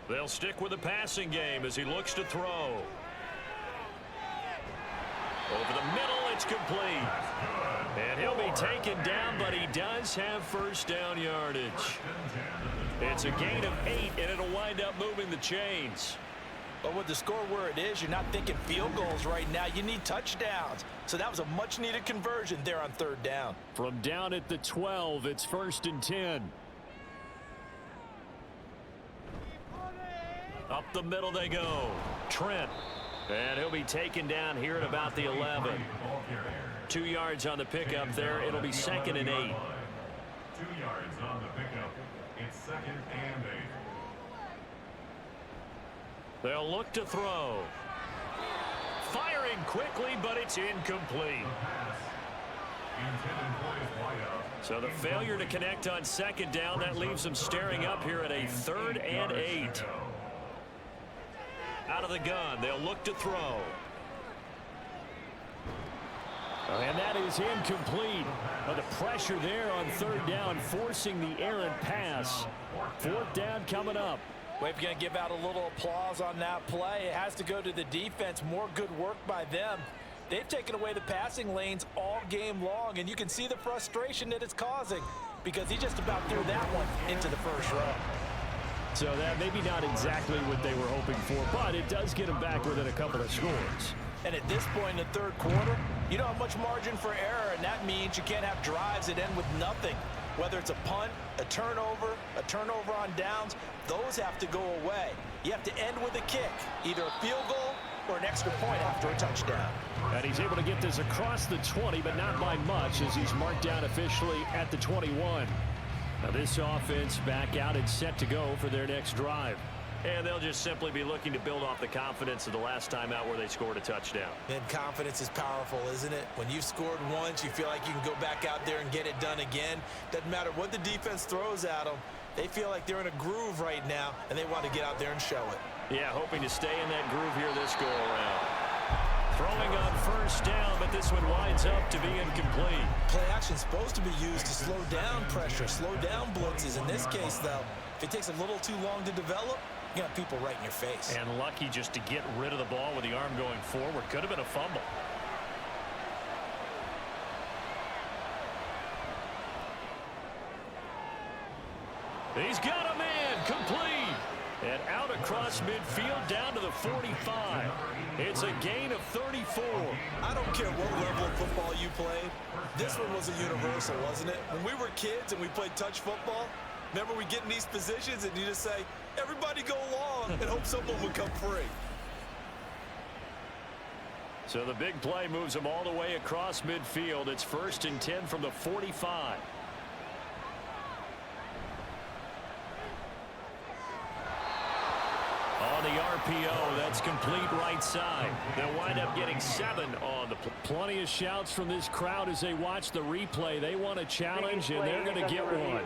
They'll stick with the passing game as he looks to throw. Over the middle, it's complete. And he'll be taken down, but he does have first down yardage. It's a gain of 8, and it'll wind up moving the chains. But with the score where it is, you're not thinking field goals right now. You need touchdowns. So that was a much-needed conversion there on 3rd down. From down at the 12, it's 1st and 10. Up the middle they go. Trent. And he'll be taken down here at about the 11. 2 yards on the pickup there. It'll be 2nd and 8. 2 yards on the pickup. It's 2nd and 8. They'll look to throw. Firing quickly, but it's incomplete. So the failure to connect on 2nd down, that leaves them staring up here at a 3rd and 8. Out of the gun, they'll look to throw. And that is incomplete. But the pressure there on 3rd down, forcing the errant pass. 4th down coming up. Well, if you're going to give out a little applause on that play, it has to go to the defense. More good work by them. They've taken away the passing lanes all game long, and you can see the frustration that it's causing because he just about threw that one into the first row. So that maybe not exactly what they were hoping for, but it does get them back within a couple of scores. And at this point in the 3rd quarter, you don't have much margin for error, and that means you can't have drives that end with nothing. Whether it's a punt, a turnover on downs, those have to go away. You have to end with a kick, either a field goal or an extra point after a touchdown. And he's able to get this across the 20, but not by much as he's marked down officially at the 21. Now this offense back out and set to go for their next drive. And they'll just simply be looking to build off the confidence of the last time out where they scored a touchdown. And confidence is powerful, isn't it? When you've scored once, you feel like you can go back out there and get it done again. Doesn't matter what the defense throws at them. They feel like they're in a groove right now, and they want to get out there and show it. Yeah, hoping to stay in that groove here this go-around. Throwing on 1st down, but this one winds up to be incomplete. Play action is supposed to be used to slow down pressure, slow down blitzes. In this case, though, if it takes a little too long to develop, you got people right in your face. And lucky just to get rid of the ball with the arm going forward. Could have been a fumble. He's got a man, complete. And out across midfield down to the 45. It's a gain of 34. I don't care what level of football you played. This one was a universal, wasn't it? When we were kids and we played touch football, remember we get in these positions and you just say, everybody go long and hope someone would come free. So the big play moves them all the way across midfield. It's 1st and 10 from the 45. On the RPO, that's complete right side. They'll wind up getting 7 on the play. Plenty of shouts from this crowd as they watch the replay. They want a challenge, and they're going to get one.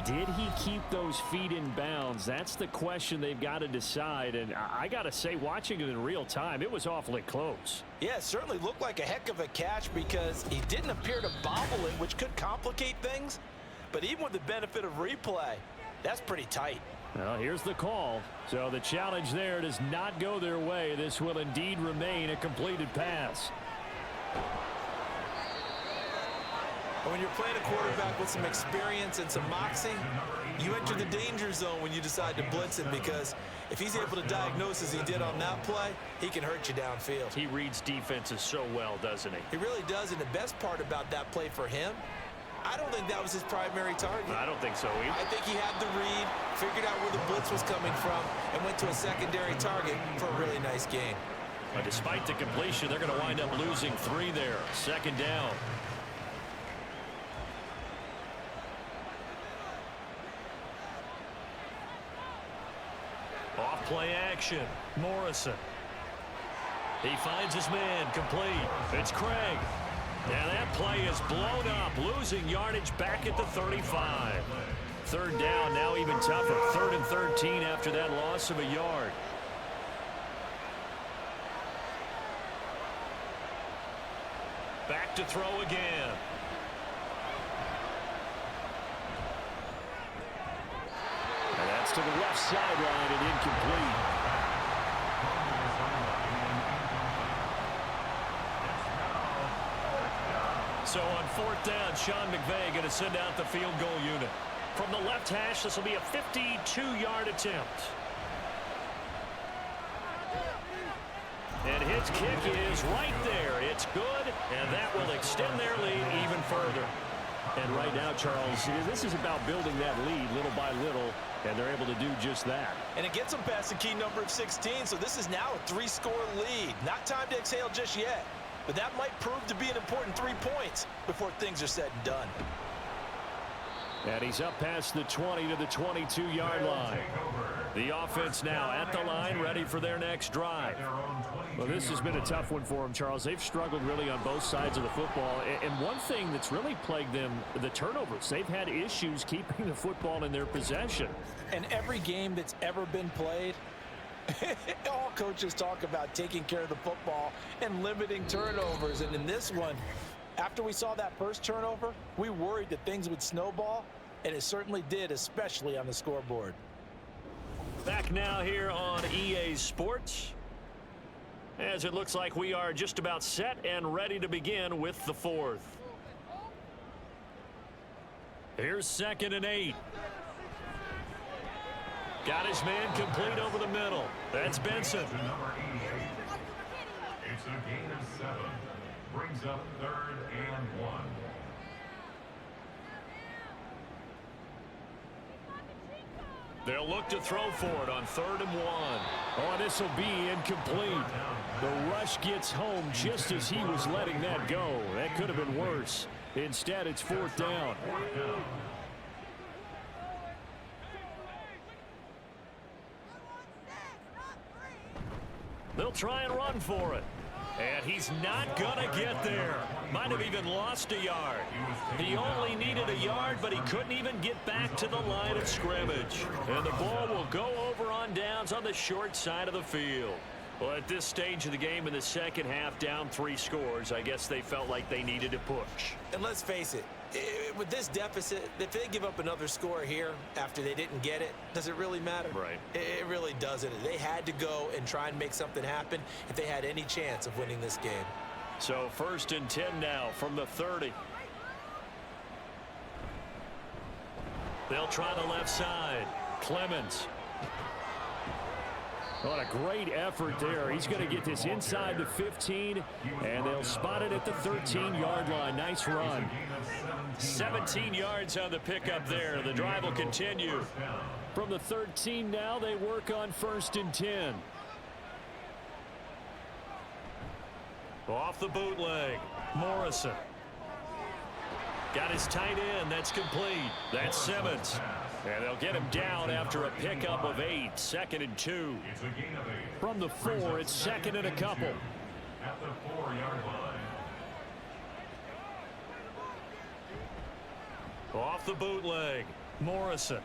Did he keep those feet in bounds? That's the question they've got to decide. And I got to say, watching it in real time, it was awfully close. Yeah, it certainly looked like a heck of a catch because he didn't appear to bobble it, which could complicate things. But even with the benefit of replay, that's pretty tight. Well, here's the call. So the challenge there does not go their way. This will indeed remain a completed pass. When you're playing a quarterback with some experience and some moxie, you enter the danger zone when you decide to blitz him because if he's able to diagnose as he did on that play, he can hurt you downfield. He reads defenses so well, doesn't he? He really does, and the best part about that play for him, I don't think that was his primary target. I don't think so either. I think he had the read, figured out where the blitz was coming from, and went to a secondary target for a really nice gain. But despite the completion, they're going to wind up losing 3 there. 2nd down. Off play action. Morrison. He finds his man, complete. It's Craig. And that play is blown up, losing yardage back at the 35. Third down, now even tougher. 3rd and 13 after that loss of a yard. Back to throw again. And that's to the left sideline and incomplete. So on 4th down, Sean McVay going to send out the field goal unit. From the left hash, this will be a 52-yard attempt. And his kick is right there. It's good, and that will extend their lead even further. And right now, Charles, this is about building that lead little by little, and they're able to do just that. And it gets them past the key number of 16, so this is now a 3-score lead. Not time to exhale just yet, but that might prove to be an important 3 points before things are said and done. And he's up past the 20 to the 22-yard line. The offense now at the line, ready for their next drive. Well, this has been a tough one for them, Charles. They've struggled really on both sides of the football. And one thing that's really plagued them, the turnovers. They've had issues keeping the football in their possession. And every game that's ever been played, all coaches talk about taking care of the football and limiting turnovers. And in this one, after we saw that first turnover, we worried that things would snowball, and it certainly did, especially on the scoreboard. Back now here on EA Sports, as it looks like we are just about set and ready to begin with the 4th. Here's 2nd and 8. Got his man complete over the middle. That's Benson. Number 88. It's a gain of 7. Brings up 3rd and 1. They'll look to throw for it on 3rd and 1. Oh, this will be incomplete. The rush gets home just as he was letting that go. That could have been worse. Instead, it's 4th down. They'll try and run for it. And he's not going to get there. Might have even lost a yard. He only needed a yard, but he couldn't even get back to the line of scrimmage. And the ball will go over on downs on the short side of the field. Well, at this stage of the game in the second half, down 3 scores, I guess they felt like they needed to push. And let's face it, with this deficit, if they give up another score here after they didn't get it, does it really matter? Right. It really doesn't. They had to go and try and make something happen if they had any chance of winning this game. So 1st and 10 now from the 30. They'll try the left side. Clemens. What a great effort there. He's going to get this inside the 15, and they'll spot it at the 13-yard line. Nice run. 17 yards on the pickup there. The drive will continue. From the 13 now, they work on 1st and 10. Off the bootleg. Morrison. Got his tight end. That's complete. That's Simmons. And they'll get him down after a pickup of 8. 2nd and 2. From the 4, it's 2nd and a couple. At the 4-yard line. Off the bootleg. Morrison.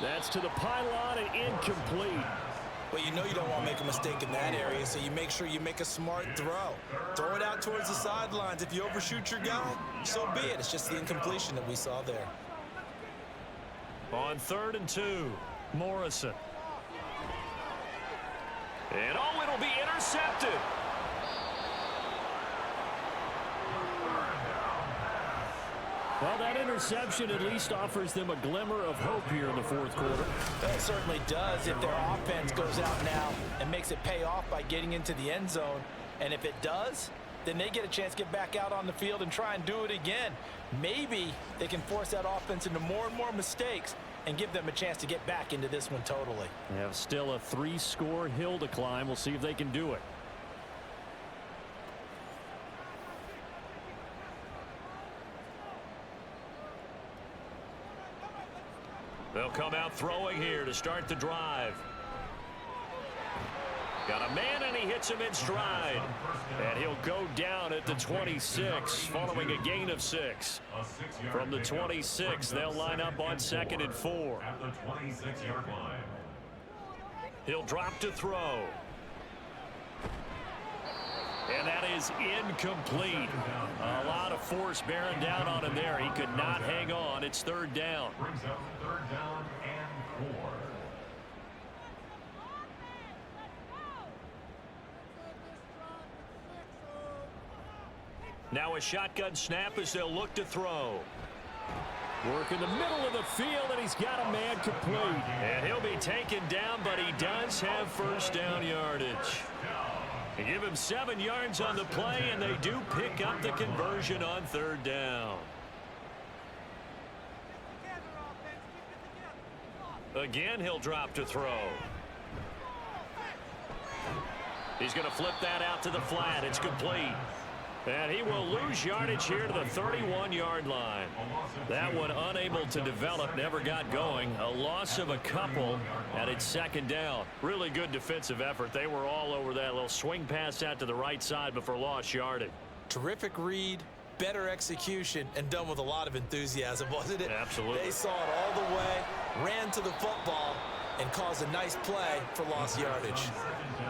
That's to the pylon and incomplete. Well, you know you don't want to make a mistake in that area, so you make sure you make a smart throw. Throw it out towards the sidelines. If you overshoot your guy, so be it. It's just the incompletion that we saw there. On 3rd and 2, Morrison. And oh, it'll be intercepted. Well, that interception at least offers them a glimmer of hope here in the 4th quarter. It certainly does if their offense goes out now and makes it pay off by getting into the end zone. And if it does, then they get a chance to get back out on the field and try and do it again. Maybe they can force that offense into more and more mistakes and give them a chance to get back into this one totally. They have still a 3-score hill to climb. We'll see if they can do it. They'll come out throwing here to start the drive. Got a man, and he hits him in stride. And he'll go down at the 26 following a gain of 6. From the 26, they'll line up on 2nd and 4. At the 26-yard line. He'll drop to throw. And that is incomplete. A lot of force bearing down on him there. He could not hang on. It's 3rd down. Brings up 3rd down and 4. Now a shotgun snap as they'll look to throw. Work in the middle of the field, and he's got a man complete. And he'll be taken down, but he does have 1st down yardage. They give him 7 yards on the play, and they do pick up the conversion on 3rd down. Again, he'll drop to throw. He's going to flip that out to the flat. It's complete. And he will lose yardage here to the 31-yard line. That one unable to develop, never got going. A loss of a couple, and it's 2nd down. Really good defensive effort. They were all over that little swing pass out to the right side before lost yardage. Terrific read, better execution, and done with a lot of enthusiasm, wasn't it? Absolutely. They saw it all the way, ran to the football, and caused a nice play for lost yardage.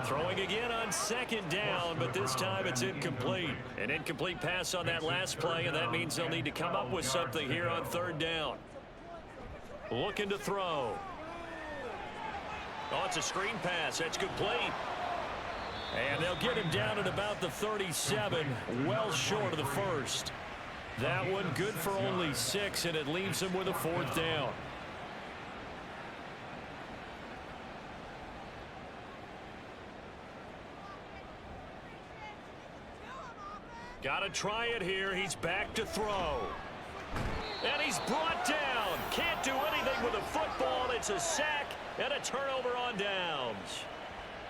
Throwing again on 2nd down, but this time it's incomplete. An incomplete pass on that last play, and that means they'll need to come up with something here on 3rd down. Looking to throw. Oh, it's a screen pass. That's complete. And they'll get him down at about the 37, well short of the 1st. That one good for only 6, and it leaves him with a 4th down. Got to try it here. He's back to throw. And he's brought down. Can't do anything with a football. It's a sack and a turnover on downs.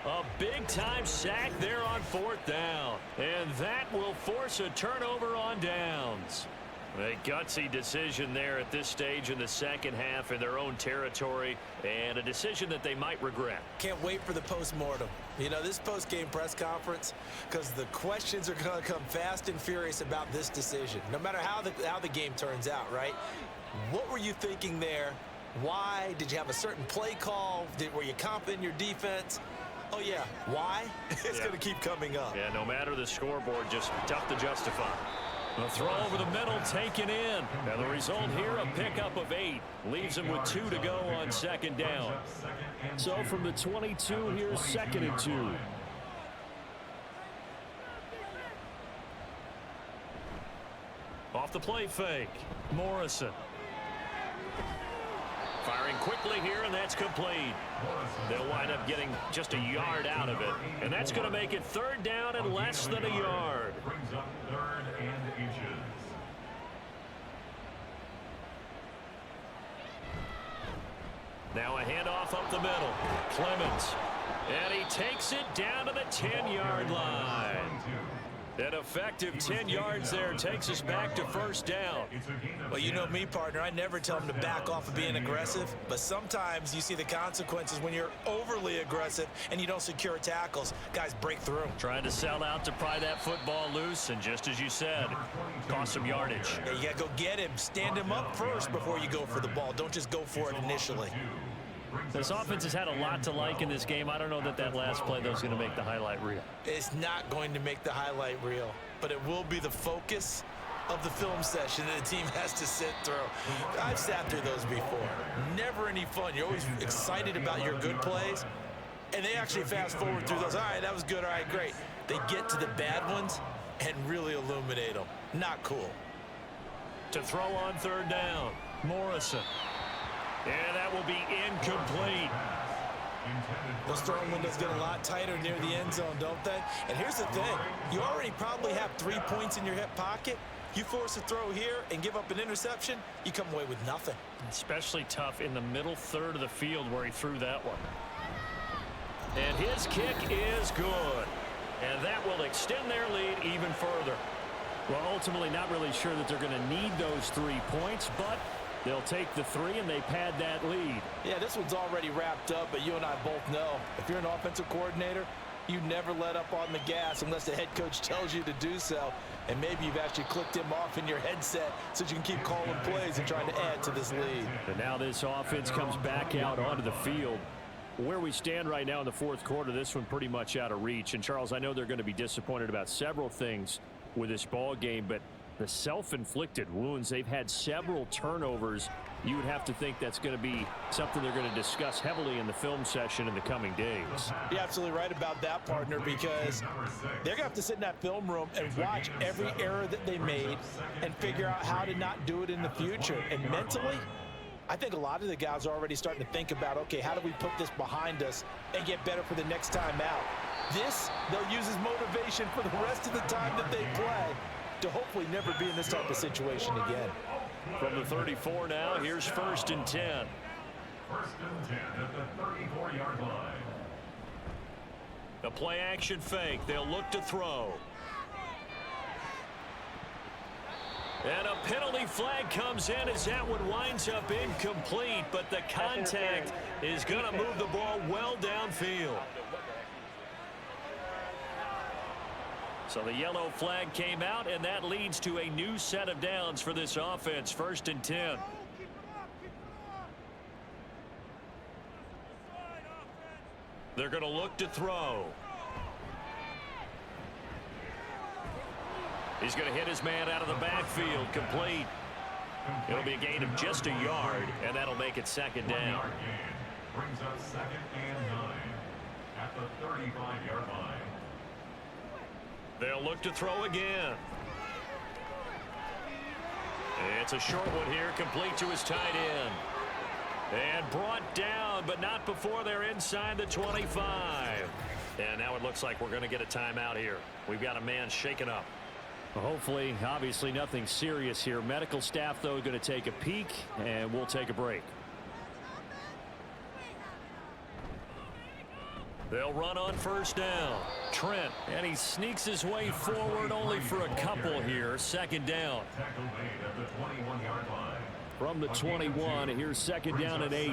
A big-time sack there on 4th down. And that will force a turnover on downs. A gutsy decision there at this stage in the 2nd half in their own territory, and a decision that they might regret. Can't wait for the post-mortem. You know, this post-game press conference, because the questions are going to come fast and furious about this decision, no matter how the game turns out, right? What were you thinking there? Why? Did you have a certain play call? Were you confident in your defense? Oh, yeah. Why? It's going to keep coming up. Yeah, no matter the scoreboard, just tough to justify. A throw over the middle taken in. And the result here, a pickup of 8. Leaves him with 2 to go on 2nd down. So from the 22, here's 2nd and 2. Off the play fake. Morrison. Firing quickly here, and that's complete. They'll wind up getting just a yard out of it. And that's going to make it 3rd down and less than a yard. Brings up 3rd and inches. Now a handoff up the middle. Clemens. And he takes it down to the 10-yard line. An effective 10 yards there takes us back to 1st down. Well, you know me, partner. I never tell them to back off of being aggressive, but sometimes you see the consequences when you're overly aggressive and you don't secure tackles. Guys break through. Trying to sell out to pry that football loose, and just as you said, cost some yardage. Yeah, you got to go get him. Stand him up first before you go for the ball. Don't just go for it initially. This offense has had a lot to like in this game. I don't know that last play, though, is going to make the highlight reel. It's not going to make the highlight reel, but it will be the focus of the film session that the team has to sit through. I've sat through those before. Never any fun. You're always excited about your good plays, and they actually fast forward through those. All right, that was good. All right, great. They get to the bad ones and really illuminate them. Not cool. To throw on 3rd down, Morrison. And that will be incomplete. Those throwing windows get a lot tighter near the end zone, don't they? And here's the thing. You already probably have 3 points in your hip pocket. You force a throw here and give up an interception, you come away with nothing. Especially tough in the middle 3rd of the field where he threw that one. And his kick is good. And that will extend their lead even further. Well, ultimately not really sure that they're going to need those 3 points, but they'll take the 3 and they pad that lead. Yeah, this one's already wrapped up, but you and I both know if you're an offensive coordinator, You never let up on the gas unless the head coach tells you to do so. And maybe you've actually clicked him off in your headset so you can keep calling plays and trying to add to this lead. And now this offense comes back out onto the field. Where we stand right now in the fourth quarter, this one pretty much out of reach. And, Charles, I know they're going to be disappointed about several things with this ball game, but the self-inflicted wounds, they've had several turnovers. You would have to think that's going to be something they're going to discuss heavily in the film session in the coming days. You're absolutely right about that, partner, because they're going to have to sit in that film room and watch every error that they made and figure out how to not do it in the future. And mentally, I think a lot of the guys are already starting to think about, okay, how do we put this behind us and get better for the next time out? This, they'll use as motivation for the rest of the time that they play to hopefully never be in this type of situation again. From the 34 now, here's 1st and 10. 1st and 10 at the 34-yard line. The play action fake. They'll look to throw. And a penalty flag comes in as that one winds up incomplete, but the contact is going to move the ball well downfield. So the yellow flag came out, and that leads to a new set of downs for this offense. 1st and 10. They're going to look to throw. He's going to hit his man out of the backfield. Complete. It'll be a gain of just a yard, and that'll make it 2nd down. Brings up 2nd and 9 at the 35-yard line. They'll look to throw again. It's a short one here, complete to his tight end. And brought down, but not before they're inside the 25. And now it looks like we're going to get a timeout here. We've got a man shaken up. Well, hopefully, obviously nothing serious here. Medical staff, though, going to take a peek, and we'll take a break. They'll run on 1st down. Trent, and he sneaks his way forward only for a couple here. 2nd down. Tackle made at the 21-yard line. From the 21, here's 2nd down and 8.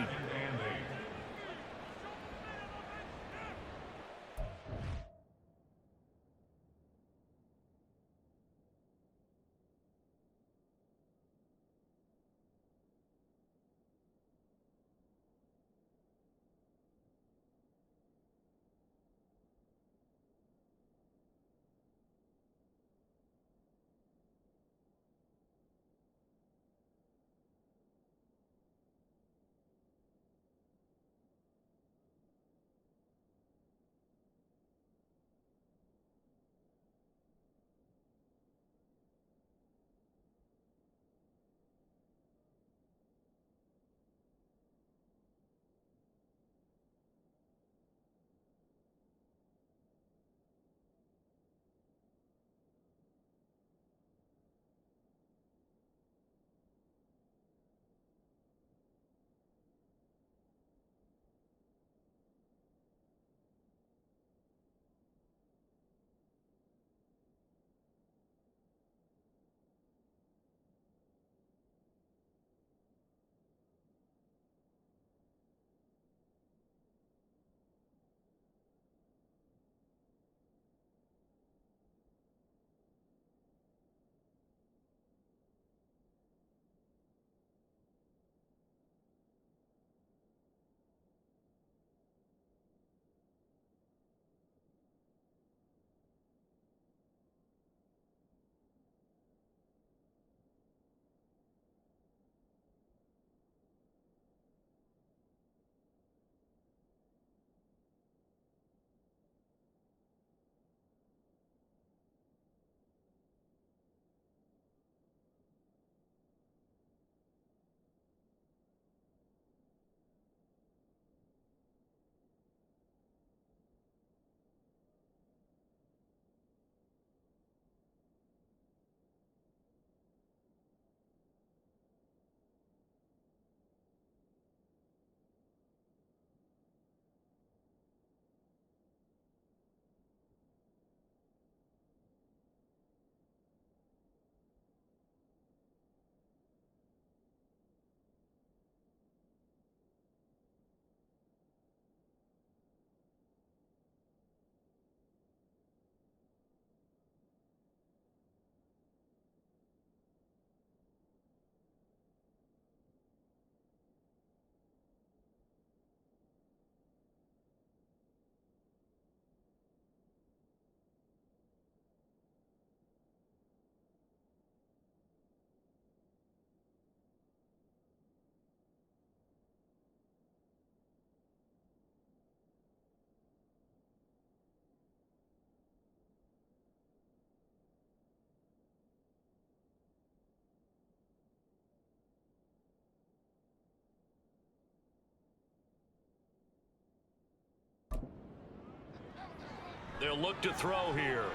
They'll look to throw here.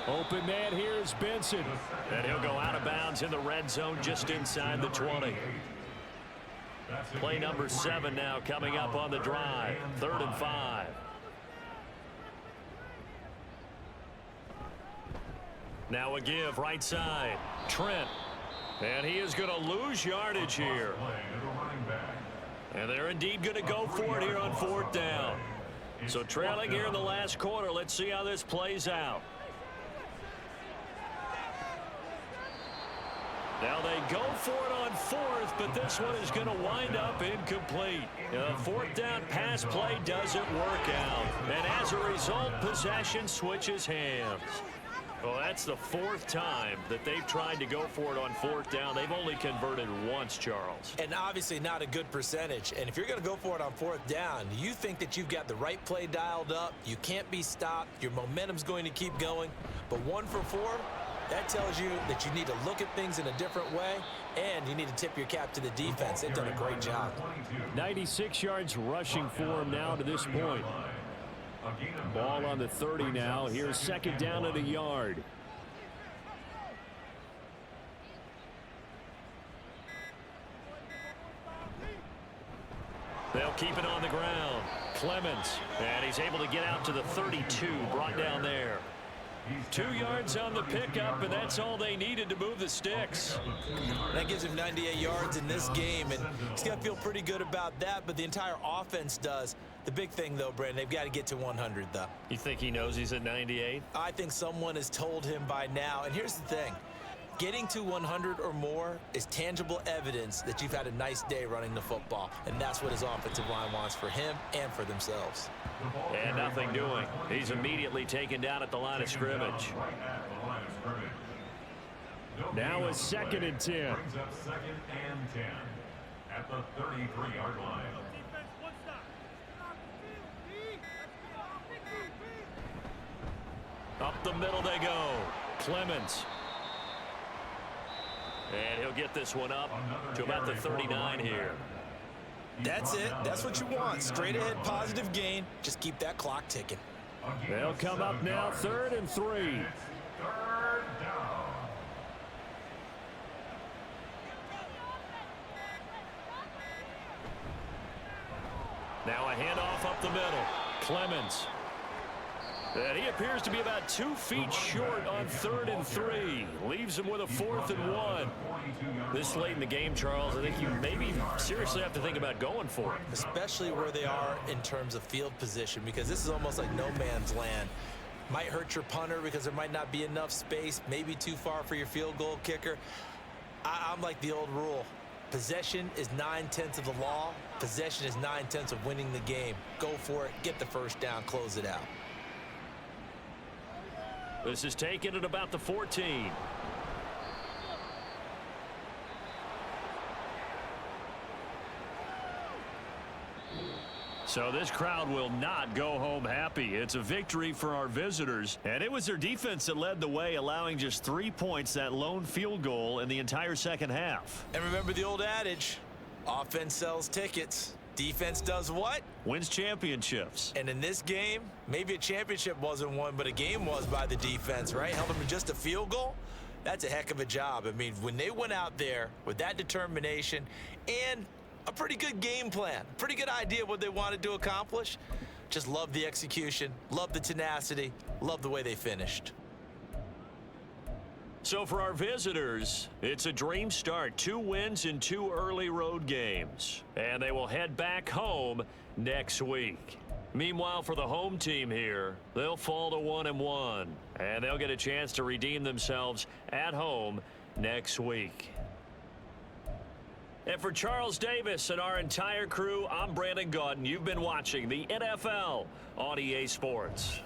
Open man here is Benson. And he'll go out of bounds in the red zone just inside the 20. Play number 7 now coming up on the drive. 3rd and 5. Now a give right side. Trent. And he is going to lose yardage here. And they're indeed going to go for it here on 4th down. So trailing here in the last quarter. Let's see how this plays out. Now they go for it on 4th, but this one is going to wind up incomplete. 4th down pass play doesn't work out. And as a result, possession switches hands. Well, that's the 4th time that they've tried to go for it on 4th down. They've only converted once, Charles. And obviously not a good percentage. And if you're going to go for it on 4th down, you think that you've got the right play dialed up. You can't be stopped. Your momentum's going to keep going. But 1 for 4, that tells you that you need to look at things in a different way, and you need to tip your cap to the defense. They've done a great job. 96 yards rushing for him now to this point. Ball on the 30 now. Here's 2nd down at a yard. They'll keep it on the ground. Clemens, and he's able to get out to the 32, brought down there. 2 yards on the pickup, and that's all they needed to move the sticks. That gives him 98 yards in this game, and he's got to feel pretty good about that, but the entire offense does. The big thing, though, Brandon, they've got to get to 100, though. You think he knows he's at 98? I think someone has told him by now, and here's the thing. Getting to 100 or more is tangible evidence that you've had a nice day running the football, and that's what his offensive line wants for him and for themselves. And nothing doing. He's immediately taken down at the line of scrimmage. Now a 2nd and 10. Brings up 2nd and 10 at the 33-yard line. Up the middle they go. Clemens. And he'll get this one up to about the 39 here. That's it. That's what you want. Straight ahead positive gain. Just keep that clock ticking. They'll come up now 3rd and 3. 3rd down. Now a handoff up the middle. Clemens. And he appears to be about 2 feet short on 3rd and 3. Leaves him with a 4th and 1. This late in the game, Charles, I think you maybe seriously have to think about going for it. Especially where they are in terms of field position, because this is almost like no man's land. Might hurt your punter because there might not be enough space, maybe too far for your field goal kicker. I'm like the old rule. Possession is 9/10 of the law. Possession is 9/10 of winning the game. Go for it, get the 1st down, close it out. This is taken at about the 14. So this crowd will not go home happy. It's a victory for our visitors. And it was their defense that led the way, allowing just 3 points, that lone field goal in the entire 2nd half. And remember the old adage, offense sells tickets. Defense does what? Wins championships. And in this game, maybe a championship wasn't won, but a game was by the defense, right? Held them to just a field goal. That's a heck of a job. I mean, when they went out there with that determination and a pretty good game plan, pretty good idea what they wanted to accomplish, just love the execution, love the tenacity, love the way they finished. So for our visitors, it's a dream start. 2 wins in 2 early road games. And they will head back home next week. Meanwhile, for the home team here, they'll fall to 1-1. And they'll get a chance to redeem themselves at home next week. And for Charles Davis and our entire crew, I'm Brandon Gaudin. You've been watching the NFL on EA Sports.